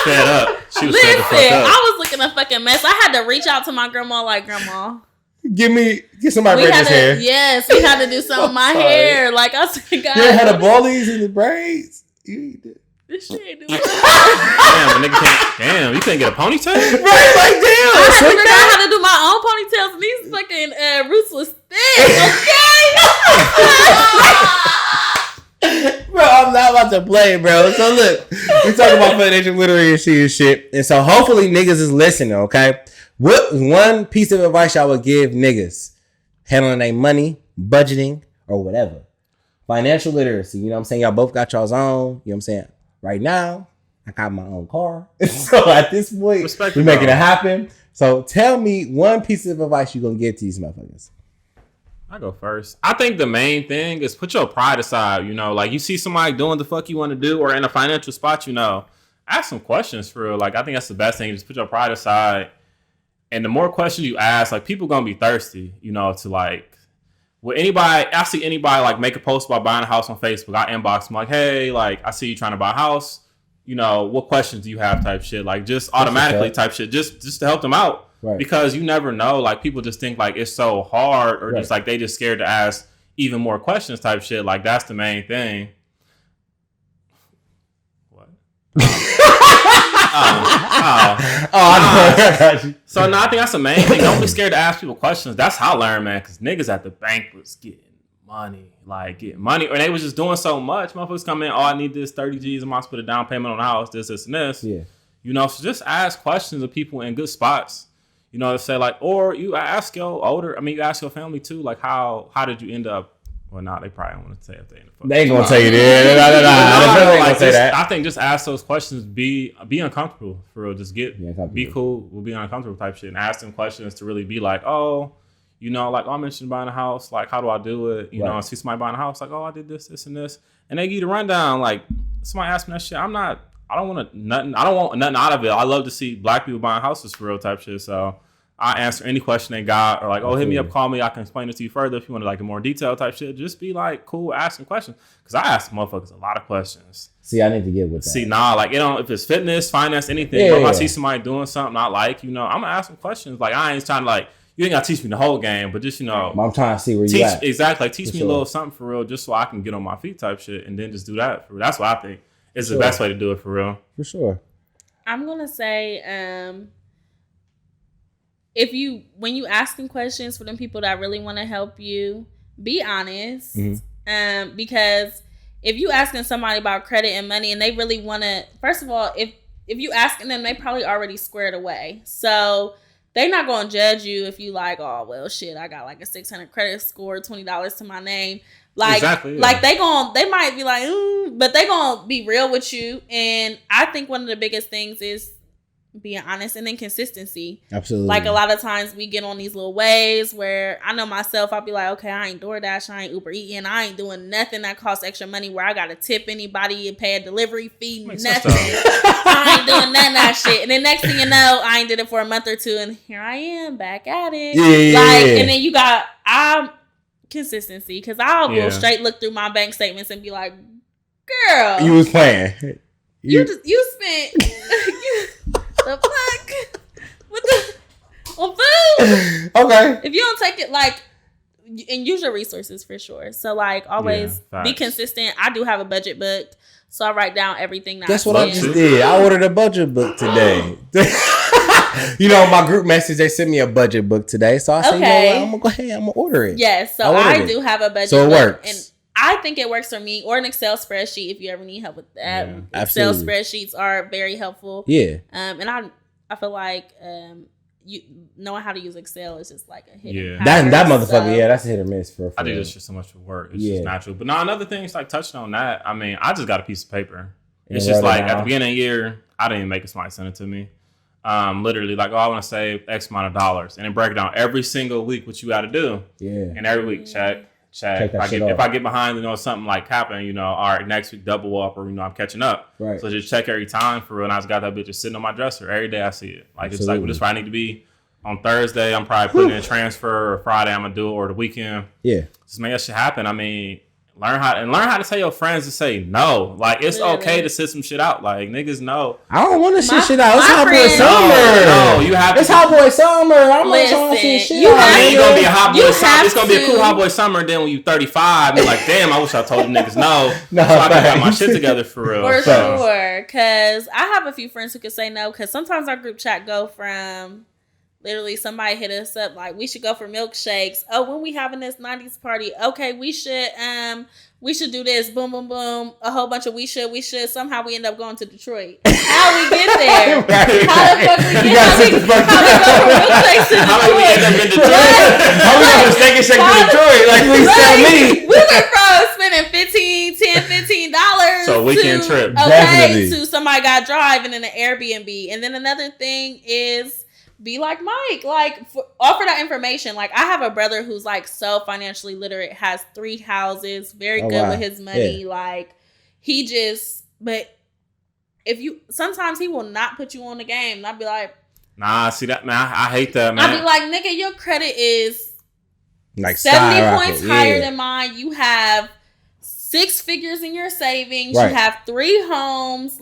fed up. She was fed the fuck up. I was looking a fucking mess. I had to reach out to my grandma like, Grandma, get somebody braid this hair. Yes, we had to do something with my hair. Like I said, God. You had the ballies and the braids. You did. This shit ain't doing Damn, nigga can't. You can't get a ponytail? Right, like damn. I had to figure out how to do my own ponytails, and these fucking roots was thick. Okay. Bro, I'm not about to play, bro. So look, we talking about financial literacy and shit, and so hopefully niggas is listening. Okay, what one piece of advice y'all would give niggas handling their money, budgeting, or whatever? Financial literacy. You know what I'm saying? Y'all both got y'all's own. You know what I'm saying? Right now, I got my own car. So at this point, we're making it happen. So tell me one piece of advice you're going to give to these motherfuckers. I go first. I think the main thing is put your pride aside. You know, like you see somebody doing the fuck you want to do or in a financial spot, you know, ask some questions for real. Like I think that's the best thing. Just put your pride aside. And the more questions you ask, like people going to be thirsty, you know, to like, I see anybody like make a post about buying a house on Facebook. I inbox them like, hey, like I see you trying to buy a house. You know, what questions do you have type shit? Like just automatically type shit, just to help them out. Right. Because you never know. Like people just think like it's so hard or just like they just scared to ask even more questions type shit. Like that's the main thing. What? So no, I think that's the main thing. Don't be scared to ask people questions. That's how I learned, man. Because niggas at the bank was getting money, or they was just doing so much. Motherfuckers come in, I need this 30 G's. I'm supposed to put a down payment on the house. This, and this. Yeah. So just ask questions of people in good spots. To say or you ask you ask your family too, how did you end up? Well, they probably don't want to say if they end up. They ain't gonna tell you that. I think just ask those questions. Be uncomfortable for real. Just be cool. We'll be uncomfortable type shit, and ask them questions to really be I'm interested in buying a house. How do I do it? I see somebody buying a house. I did this, and this, and they give you the rundown. Somebody asked me that shit. I don't want nothing out of it. I love to see black people buying houses for real type shit. So I answer any question they got, or hit me up, call me. I can explain it to you further if you want a more detailed type shit. Just be cool asking questions, because I ask motherfuckers a lot of questions. See, I need to get with that. See, if it's fitness, finance, anything. If I see somebody doing something I like, I'm gonna ask them questions. I ain't trying to you ain't gotta teach me the whole game, but just I'm trying to see where you at. Exactly, teach me a little something for real, just so I can get on my feet type shit, and then just do that. That's what I think is the best way to do it for real. For sure. I'm gonna say, when you asking questions for them people that really want to help you, be honest. Mm-hmm. Because if you asking somebody about credit and money and they really want to, first of all, if you asking them, they probably already squared away. So they're not going to judge you if you oh, well, shit, I got a 600 credit score, $20 to my name. Exactly, yeah. They might be but they going to be real with you. And I think one of the biggest things is being honest, and then consistency. Absolutely. A lot of times we get on these little waves where I know myself, I'll be okay, I ain't DoorDash, I ain't Uber Eating, I ain't doing nothing that costs extra money where I gotta tip anybody and pay a delivery fee, nothing. I ain't doing none of that shit. And then next thing you know, I ain't did it for a month or two, and here I am back at it. Yeah. And then you got consistency, because I'll go straight look through my bank statements and be girl, you was playing. You spent the fuck with on food. Okay. If you don't take it and use your resources for sure. So always be consistent. I do have a budget book, so I write down everything that That's what I just did. I ordered a budget book today. My group message, they sent me a budget book today. So I said, I'm gonna go ahead, I'm gonna order it. Yes, so I do have a budget book. So it works. And I think it works for me, or an Excel spreadsheet if you ever need help with that. Yeah, Excel spreadsheets are very helpful. Yeah. And I feel you knowing how to use Excel is just a hit. Yeah. That motherfucker, that's a hit or miss for I do this shit so much for work. It's just natural. But another thing is touching on that. I just got a piece of paper. It's just at the beginning of the year, I didn't even make somebody send it to me. Literally I want to save X amount of dollars, and then break it down every single week what you got to do. Yeah. And every week check. If I get behind, something happened, all right, next week double up, or I'm catching up. Right. So just check every time for real. And I just got that bitch just sitting on my dresser every day. I see it. It's this is where I need to be. On Thursday, I'm probably putting in a transfer, or Friday I'm gonna do it, or the weekend. Yeah. Just make that shit happen. Learn how to tell your friends to say no. It's okay to sit some shit out. Niggas know. I don't want to sit shit out. It's hot boy summer. No, you have to. It's hot boy summer. I'm not trying to sit shit out. You're gonna be a hot boy summer. It's gonna be a cool hot boy summer. And then when you 35, you're damn, I wish I told the niggas no. So I can got my shit together for real. For sure. Because I have a few friends who could say no. Because sometimes our group chat go from literally somebody hit us up we should go for milkshakes. Oh, when we having this 90s party, okay, we should do this. Boom, boom, boom. A whole bunch of we should. Somehow we end up going to Detroit. How we get there? How the fuck we get there? How we go from milkshakes to Detroit? How we end up in Detroit? How we go from Steak and Shake to Detroit? Please tell me. We went from spending $15 so weekend trip. Okay, definitely. To somebody got driving in an Airbnb. And then another thing is, be like Myke, offer that information. I have a brother who's so financially literate, has 3 houses, very good with his money. Yeah. But sometimes he will not put you on the game. And I'd be nah, see that, man, I hate that, man. I'd be nigga, your credit is 70 points higher than mine. You have 6 figures in your savings. Right. You have 3 homes.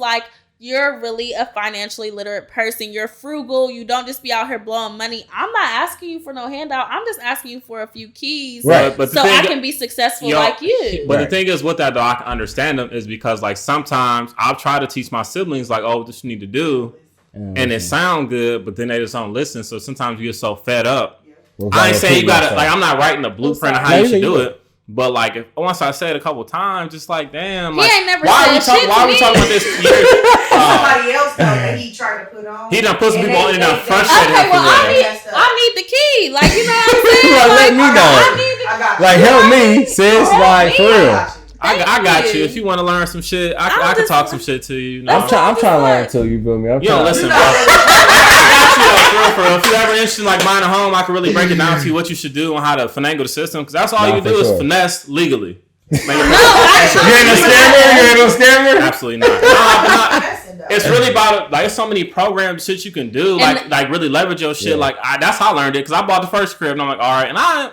you're really a financially literate person. You're frugal. You don't just be out here blowing money. I'm not asking you for no handout. I'm just asking you for a few keys, right? But so I can be successful like you. But the thing is, with that though, I can understand them is because like sometimes I'll try to teach my siblings like, oh, this you need to do, and it sound good, but then they just don't listen. So sometimes you get so fed up. I ain't saying you gotta like. I'm not writing a blueprint of how you should do it. But like, if once I said it a couple times, just like, damn, like, why are we talking about this? Somebody else though that he tried to put on. He done put some people on and done frustrated him. I need the key. Like, you know what I'm saying? Like, let me know. Like, help me, sis. Like, for real. I got you. If you want to learn some shit, I can talk some shit to you. I'm trying to learn too. You feel me? You don't listen, bro. I got you, for real. If you ever interested in like buying a home, I can really break it down to you what you should do and how to finagle the system. Because that's all you can do is finesse legally. No, you ain't no scammer. You ain't no scammer. Absolutely not. It's really about like there's so many programs shit you can do. Like really leverage your shit. Like that's how I learned it because I bought the first crib and I'm like, all right, and I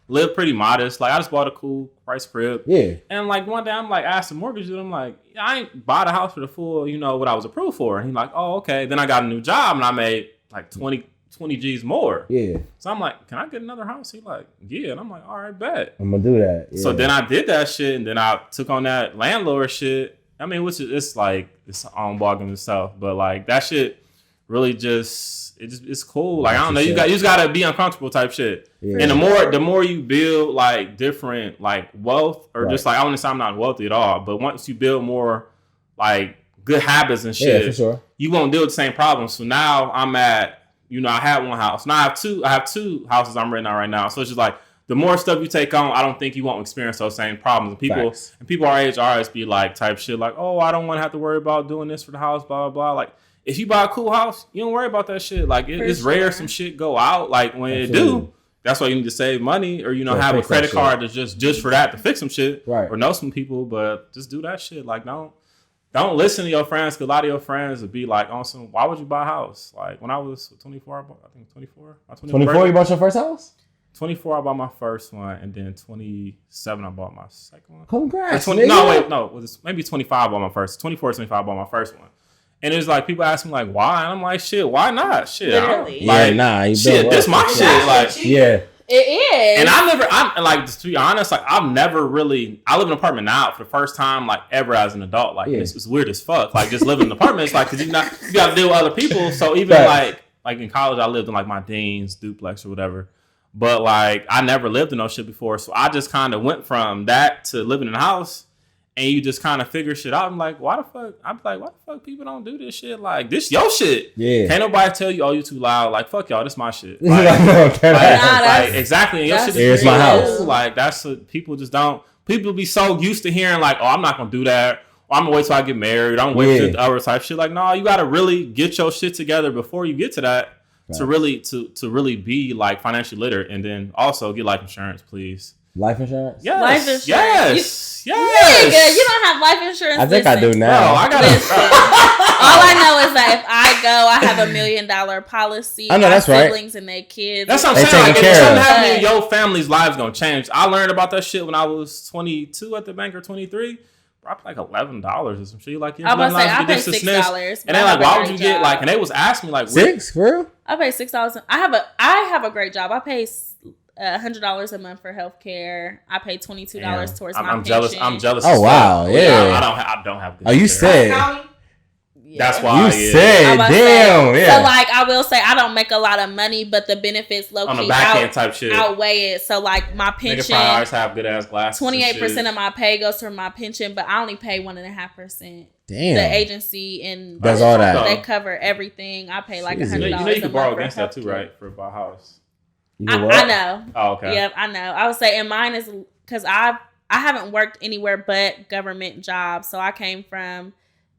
live pretty modest. Like I just bought a cool price crib. Yeah. And like one day I'm like asking mortgage dude, I'm like, I ain't bought a house for the full, what I was approved for. And he's like, oh, okay. Then I got a new job and I made like 20 G's more. Yeah. So I'm like, can I get another house? He's like, yeah. And I'm like, all right, bet. I'm gonna do that. Yeah. So then I did that shit and then I took on that landlord shit. I mean, which is it's like it's on bargain itself, but like that shit really it's cool. Like I don't know, you just gotta be uncomfortable type shit. Yeah. And the more you build like different like wealth or just like I wouldn't say I'm not wealthy at all, but once you build more like good habits and shit, for sure. You won't deal with the same problems. So now I'm at I had one house. Now I have two houses I'm renting out right now. So it's just like the more stuff you take on, I don't think you won't experience those same problems. And people our age always be like type shit like, oh, I don't want to have to worry about doing this for the house, blah, blah, blah. Like, if you buy a cool house, you don't worry about that shit. Like, it's rare some shit go out. Like, when it do, that's why you need to save money or, have a credit card that's just for that to fix some shit. Right. Or know some people, but just do that shit. Like, don't listen to your friends because a lot of your friends would be like, on some, why would you buy a house? Like, when I was 24, I think 24. 24, you bought your first house? 24, I bought my first one, and then 27, I bought my second one. Congrats. Maybe 25 I bought my first. 24, 25, I bought my first one. And it's like people ask me like, why? And I'm like, shit, why not? Shit, literally. Shit, this my shit. Like, yeah. It is. And I'm like, to be honest, like I've never really, I live in an apartment now for the first time, like ever as an adult. Like it's weird as fuck. Like just living in an apartment, it's like, cause you got to deal with other people. So even like in college, I lived in like my dean's duplex or whatever. But like I never lived in no shit before, so I just kind of went from that to living in a house, and you just kind of figure shit out. I'm like, why the fuck people don't do this shit? Like this your shit. Yeah. Can't nobody tell you, oh, you too loud. Like fuck y'all, this my shit. Exactly. And your shit is my house. Like that's what people just don't. People be so used to hearing like, oh, I'm not gonna do that. Or I'm gonna wait till I get married. I'm gonna wait till the other type shit. Like no, you gotta really get your shit together before you get to that. Right. To really be like financially literate, and then also get life insurance, please. Life insurance? Yes. Life insurance. Yes. Nigga, you don't have life insurance. I think I do now. Bro, I got all I know is that if I go, I have $1 million policy. I know that's right. Siblings and their kids. That's what I'm saying. Like, if something happening, your family's lives gonna change. I learned about that shit when I was 22 at the bank or 23. I paid like $11 or some shit. Like, I was I paid $6. And they're like, why would you get like? And they was asking me like, $6 for real? I pay $6. I have a great job. I pay $100 a month for healthcare. I pay $22 towards my pension. I'm jealous. Oh wow, yeah. I don't have. Good you said. Yeah. That's why you said, damn, yeah. So like, I will say I don't make a lot of money, but the benefits low on key the back end type shit outweigh it. So like my pension, I always have good ass glasses. 28% of my pay goes to my pension, but I only pay 1.5%. Damn, the agency and does all that. They cover everything. I pay like $100. You can borrow against that too, right? For a house. I know. Oh, okay. Yeah, I know. I would say, and mine is because I haven't worked anywhere but government jobs. So I came from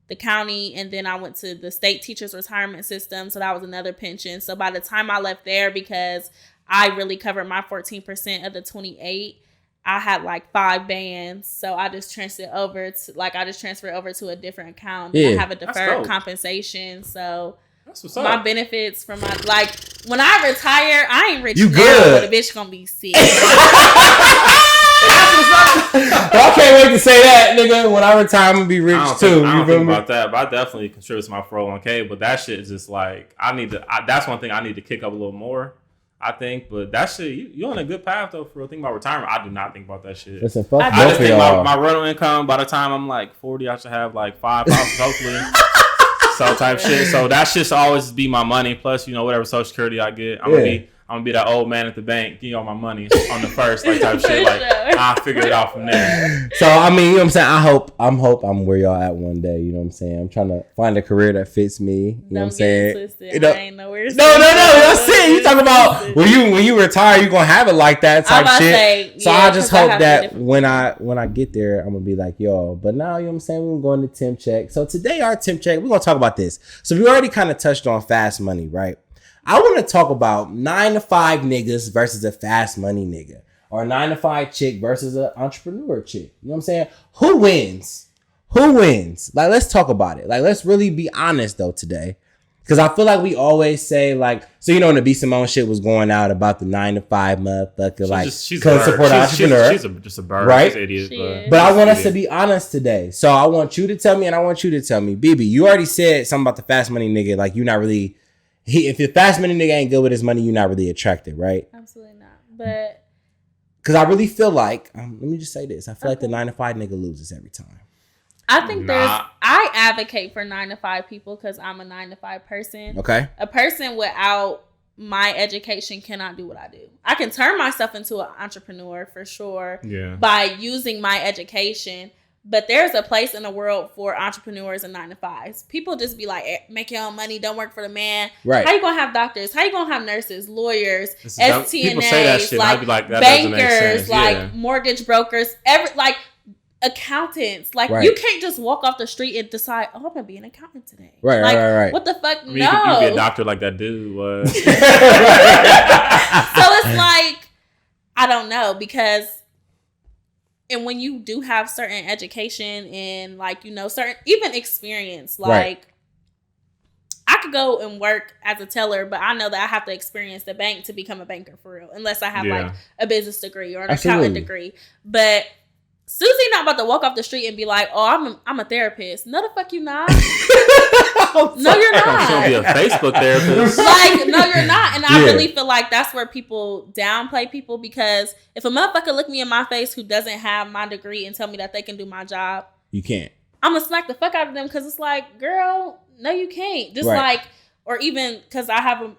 the county, and then I went to the state teachers retirement system. So that was another pension. So by the time I left there, because I really covered my 14% of the 28, I had like 5 bands. So I just transferred over to a different account. Yeah, I have a deferred compensation. So that's what's up. My benefits from my, like, when I retire, I ain't rich you now, good. but a bitch gonna be sick. I can't wait to say that, nigga. When I retire, I'm gonna be rich too. I don't think about that, but I definitely contribute to my 401k. But that shit is just like that's one thing I need to kick up a little more. I think, but that shit, you're on a good path though. For real, think about retirement. I do not think about that shit. Listen, fuck I just think my rental income. By the time I'm like 40, I should have like 5 houses, hopefully. So type shit. So that shit should always be my money. Plus, whatever Social Security I get, I'm gonna be that old man at the bank, give you all my money on the first, like type shit. Like I'll figure it out from there. So I mean, you know what I'm saying? I hope I'm where y'all at one day. You know what I'm saying? I'm trying to find a career that fits me. You know what I'm saying? I ain't nowhere. No. That's it. You talking about when you retire, you gonna have it like that type shit. So I just hope that when I get there, I'm gonna be like, yo. But now, you know what I'm saying? We're going to temp check. So today our temp check, we're gonna talk about this. So we already kind of touched on fast money, right? I want to talk about 9-to-5 niggas versus a fast money nigga, or a 9-to-5 chick versus an entrepreneur chick. You know what I'm saying? Who wins? Like, let's talk about it. Like, let's really be honest though today. Because I feel like we always say, like, so when the B. Simone shit was going out about the 9-to-5 motherfucker, she's couldn't support an entrepreneur. She's just a bird. Right? She's idiot. But I want us to be honest today. So I want you to tell me, and I want you to tell me, BB, you already said something about the fast money nigga. Like, you're not really, if the fast money nigga ain't good with his money, you're not really attracted, right? Absolutely not. But because I really feel like, let me just say this. I feel like the 9-to-5 nigga loses every time. I think I advocate for 9-to-5 people because I'm a 9-to-5 person. Okay. A person without my education cannot do what I do. I can turn myself into an entrepreneur for sure by using my education. But there's a place in the world for entrepreneurs and 9-to-5s. People just be like, make your own money, don't work for the man. Right. How you gonna have doctors? How you gonna have nurses, lawyers, STNAs, people say that shit, like, I'd be like, that bankers, like mortgage brokers, accountants. Like, you can't just walk off the street and decide, I'm gonna be an accountant today. Right. What the fuck? You can be a doctor like that dude was. So it's like, I don't know, because and when you do have certain education and certain even experience, I could go and work as a teller, but I know that I have to experience the bank to become a banker for real, unless I have a business degree or an accountant degree. But Susie not about to walk off the street and be like, oh, I'm a therapist. No, the fuck you not. No, you're not. She'll be a Facebook therapist. No, you're not. And I really feel like that's where people downplay people, because if a motherfucker look me in my face who doesn't have my degree and tell me that they can do my job, you can't. I'm gonna smack the fuck out of them, because it's like, girl, no, you can't. Just or even because I have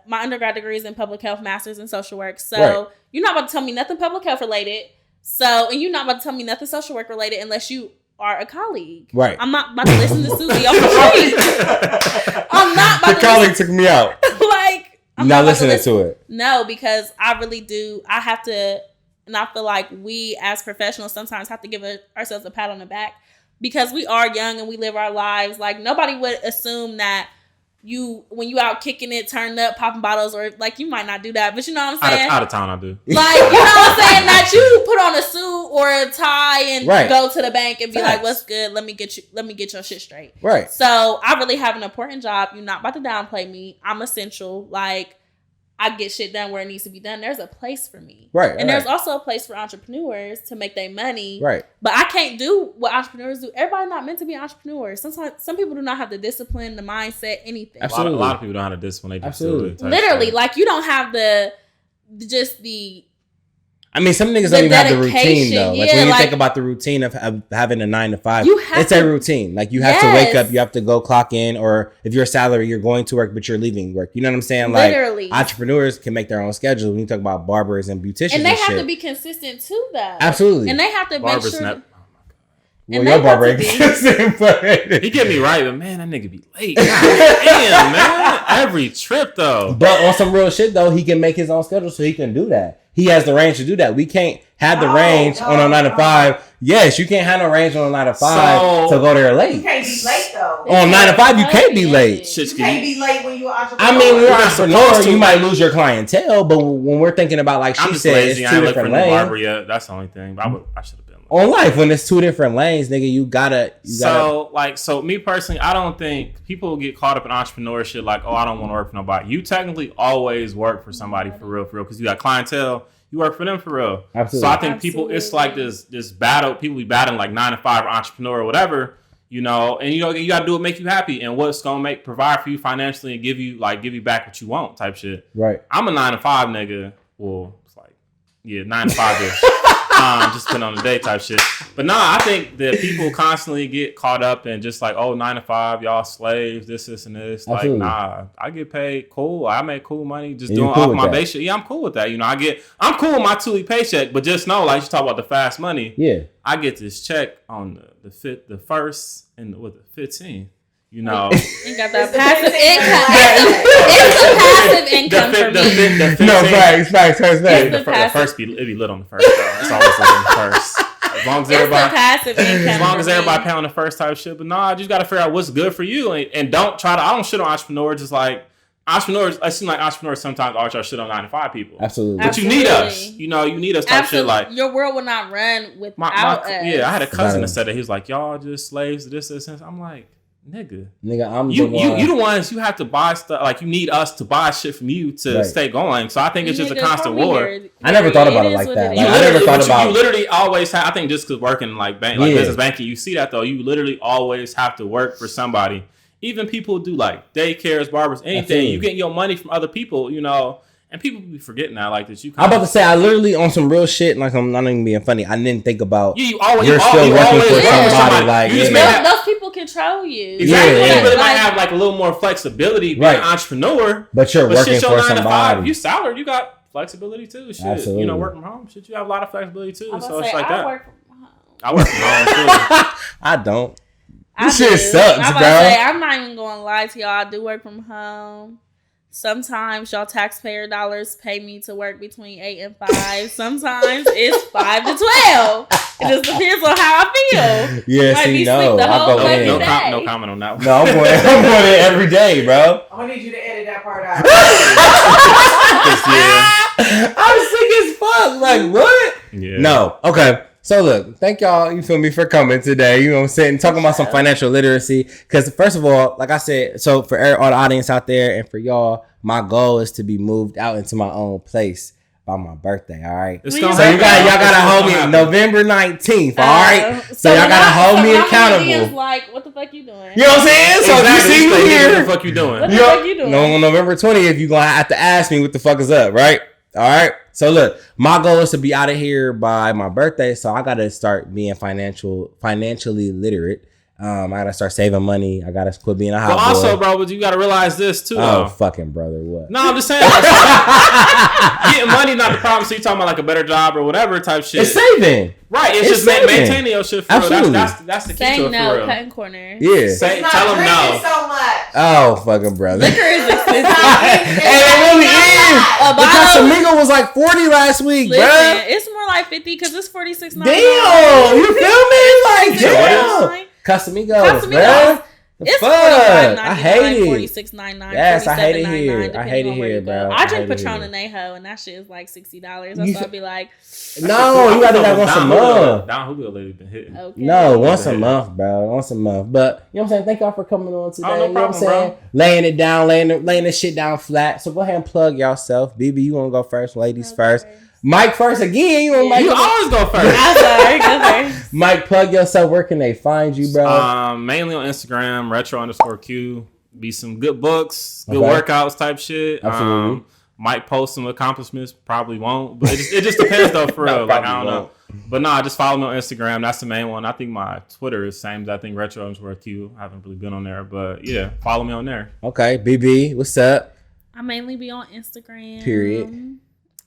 my undergrad degree is in public health, master's in social work. So you're not about to tell me nothing public health related. So, and you're not about to tell me nothing social work related unless you are a colleague. Right. I'm not about to listen to Susie off the street. I'm not about to. The colleague took me out. I'm not listening to it. No, because I really do. I have to, and I feel like we as professionals sometimes have to give ourselves a pat on the back, because we are young and we live our lives. Like, nobody would assume that when you out kicking it, turned up, popping bottles, or you might not do that, but you know what I'm saying? Out of town, I do. You know what I'm saying? That you put on a suit or a tie and go to the bank and be like, what's good? Let me get your shit straight. Right. So I really have an important job. You're not about to downplay me. I'm essential. I get shit done where it needs to be done. There's a place for me. Right. And there's also a place for entrepreneurs to make their money. Right. But I can't do what entrepreneurs do. Everybody's not meant to be entrepreneurs. Sometimes some people do not have the discipline, the mindset, anything. Absolutely. A lot of people don't have the discipline. They just do it. Literally, you don't have the I mean, some niggas don't even have the routine, though. When you think about the routine of having a 9-to-5, it's a routine. You have to wake up, you have to go clock in, or if you're a salary, you're going to work, but you're leaving work. You know what I'm saying? Literally. Entrepreneurs can make their own schedule. When you talk about barbers and beauticians and they have to be consistent too, though. Absolutely. And they have to make sure. Well, your barber ain't consistent, but he get me right, but man, that nigga be late. God damn, man. Every trip, though. But on some real shit, though, he can make his own schedule, so he can do that. He has the range to do that. We can't have the range on a 9-to-5. Yes, you can't have no range on a 9-to-5 to go there late. You can't be late, though. On 9-to-5, you can't be late. You can't be late when you're an entrepreneur. I mean, when you're an entrepreneur, you might lose your clientele, but when we're thinking about, she said, it's two different lanes. Barber yet. That's the only thing. I should have been. On life, when it's two different lanes, nigga, you gotta. So me personally, I don't think people get caught up in entrepreneurship. I don't want to work for nobody. You technically always work for somebody for real, because you got clientele. you work for them for real. Absolutely. So I think people, it's like this battle. People be battling like 9 to 5 entrepreneur or whatever, you know, and you got to do what make you happy and what's going to provide for you financially and give you back what you want type shit. Right. I'm a 9 to 5 nigga. Well, it's like, 9 to 5-ish. Just depending on the day type shit. But I think that people constantly get caught up in just like, 9 to 5, y'all slaves, this and this. Absolutely. Like, I get paid cool. I make cool money just doing off my base shit. Yeah, I'm cool with that. You know, I'm cool with my 2-week paycheck, but just know, like you talk about the fast money. Yeah. I get this check on the 1st and the 15th. You know, you got that passive income. It's a passive income for me. No, facts. The first it be lit on the first. Though. It's always lit on the first. As long as everybody, passive income. As long as everybody pay on the first type shit. But you just got to figure out what's good for you and don't try to. I don't shit on entrepreneurs. Just like entrepreneurs, I seem like entrepreneurs sometimes are try shit on 9 to 5 people. Absolutely. But you need us. You know, you need us type shit. Like your world will not run without us. Yeah, I had a cousin that said that. He was like, y'all just slaves to this. I'm like, nigga, I'm you the ones you have to buy stuff. Like you need us to buy shit from you to stay going. So I think it's just a constant war. I never thought about it like that. Like, I never thought about. You literally always have. I think just because working like business banking, you see that though. You literally always have to work for somebody. Even people who do like daycares, barbers, anything. Absolutely. You get your money from other people. You know. And people be forgetting that, like that. I'm about to say, I literally on some real shit. Like I'm not even being funny. I didn't think about. You're still working for somebody. Like those people control you. Exactly. You really might have like a little more flexibility being an entrepreneur, but you're working for somebody. You salary, you got flexibility too. Shit, absolutely. You know, work from home. Shit, you have a lot of flexibility too. So it's like I that. Work from home. I work from home too. I don't. This shit sucks, bro. I'm not even going to lie to y'all. I do work from home. Sometimes y'all taxpayer dollars pay me to work between 8 and 5. Sometimes it's 5 to 12. It just depends on how I feel. Yeah, might see, be sleep the whole fucking day. No comment on that one. No, I'm going in every day, bro. I'm gonna need you to edit that part out. I'm sick as fuck. Like, what? Yeah. No. Okay. So look, thank y'all, you feel me, for coming today. You know what I'm saying? Talking about some financial literacy. Because first of all, like I said, so for all the audience out there and for y'all, my goal is to be moved out into my own place by my birthday, all right? So y'all gotta hold me November 19th, all right? So y'all gotta hold me accountable. Like, what the fuck you doing? You know what I'm saying? So if you see me here, what the fuck you doing? What the fuck you doing? No, on November 20th, you're gonna have to ask me what the fuck is up, right? All right. So look, my goal is to be out of here by my birthday. So I gotta start being financially literate. I gotta start saving money. I gotta quit being a hot boy. But also, bro, but you gotta realize this too. Oh, fucking brother, what? No, I'm just saying. Getting money not the problem. So you talking about like a better job or whatever type shit. It's saving. Right, it's just maintaining your shit for absolutely. Real. That's the key saying to it no, for real. cutting corners. Yeah. Tell them no. So much. Oh, fucking brother. Liquor is expensive. And it really is. The Casamigo was like 40 last week, bro. It's more like 50 because it's $46.99. Damn, you feel me? Like, damn. Casamigos, bro. It's fuck? I hate it. $46.99. Yes, I hate it here. I hate it here, bro. I drink Patron and Aho, and that shit is like $60. That's why I'd be like, no, you gotta do that once a month. Down Julio lady been hitting. Okay. No, once a month, bro. Once a month. But you know what I'm saying? Thank y'all for coming on today. No problem, you know what I'm saying? bro. Laying it down, laying the shit down flat. So go ahead and plug yourself. BB, you wanna go first? Ladies first. Myke first again. You want Myke? You always go first. I'm sorry. Go first. Myke, plug yourself. Where can they find you, bro? Mainly on Instagram, retro_Q. Be some good books, good workouts type shit. Absolutely. Might post some accomplishments, probably won't. But it just depends though, for real. Like I don't know. But no, just follow me on Instagram. That's the main one. I think my Twitter is the same as I think retro_Q. I haven't really been on there, but yeah, follow me on there. Okay, BB, what's up? I mainly be on Instagram. Period.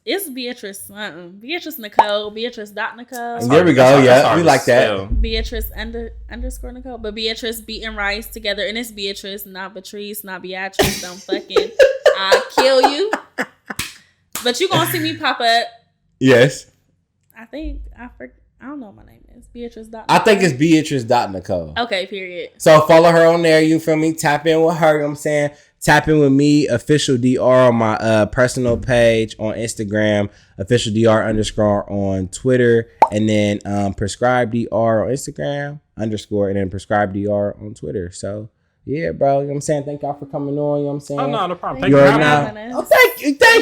It's Beatrice something. Beatrice Nicole. Beatrice.Nicole. There we go. Yeah, we like that. Beatrice _ Nicole. But Beatrice beating rice together. And it's Beatrice, not Beatrice, not Beatrice. Don't fucking I'll kill you. But you gonna see me pop up. Yes. I don't know what my name is. Beatrice.Nicole. I think it's Beatrice.Nicole. Okay, period. So follow her on there. You feel me? Tap in with her. You know what I'm saying? Tap in with me, official DR on my personal page on Instagram, official DR_ on Twitter, and then prescribe DR on Instagram _ and then prescribe DR on Twitter. So Yeah, bro. You know what I'm saying? Thank y'all for coming on. You know what I'm saying? Oh, no problem. Thank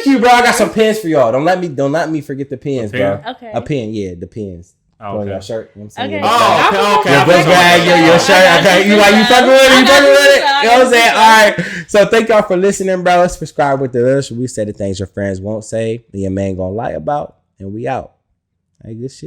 you, bro. I got some pens for y'all. Don't let me forget the pens, bro. Okay. A pen, yeah, the pens. Oh, okay. Your shirt. You know what I'm saying? Okay. Okay. Your book bag, your shirt. Okay. You fucking with it? You fucking with it? You know what I'm saying? All right. So thank y'all for listening, bro. Let's subscribe with the list. We say the things your friends won't say, and your man gonna lie about, and we out. Hey, good shit.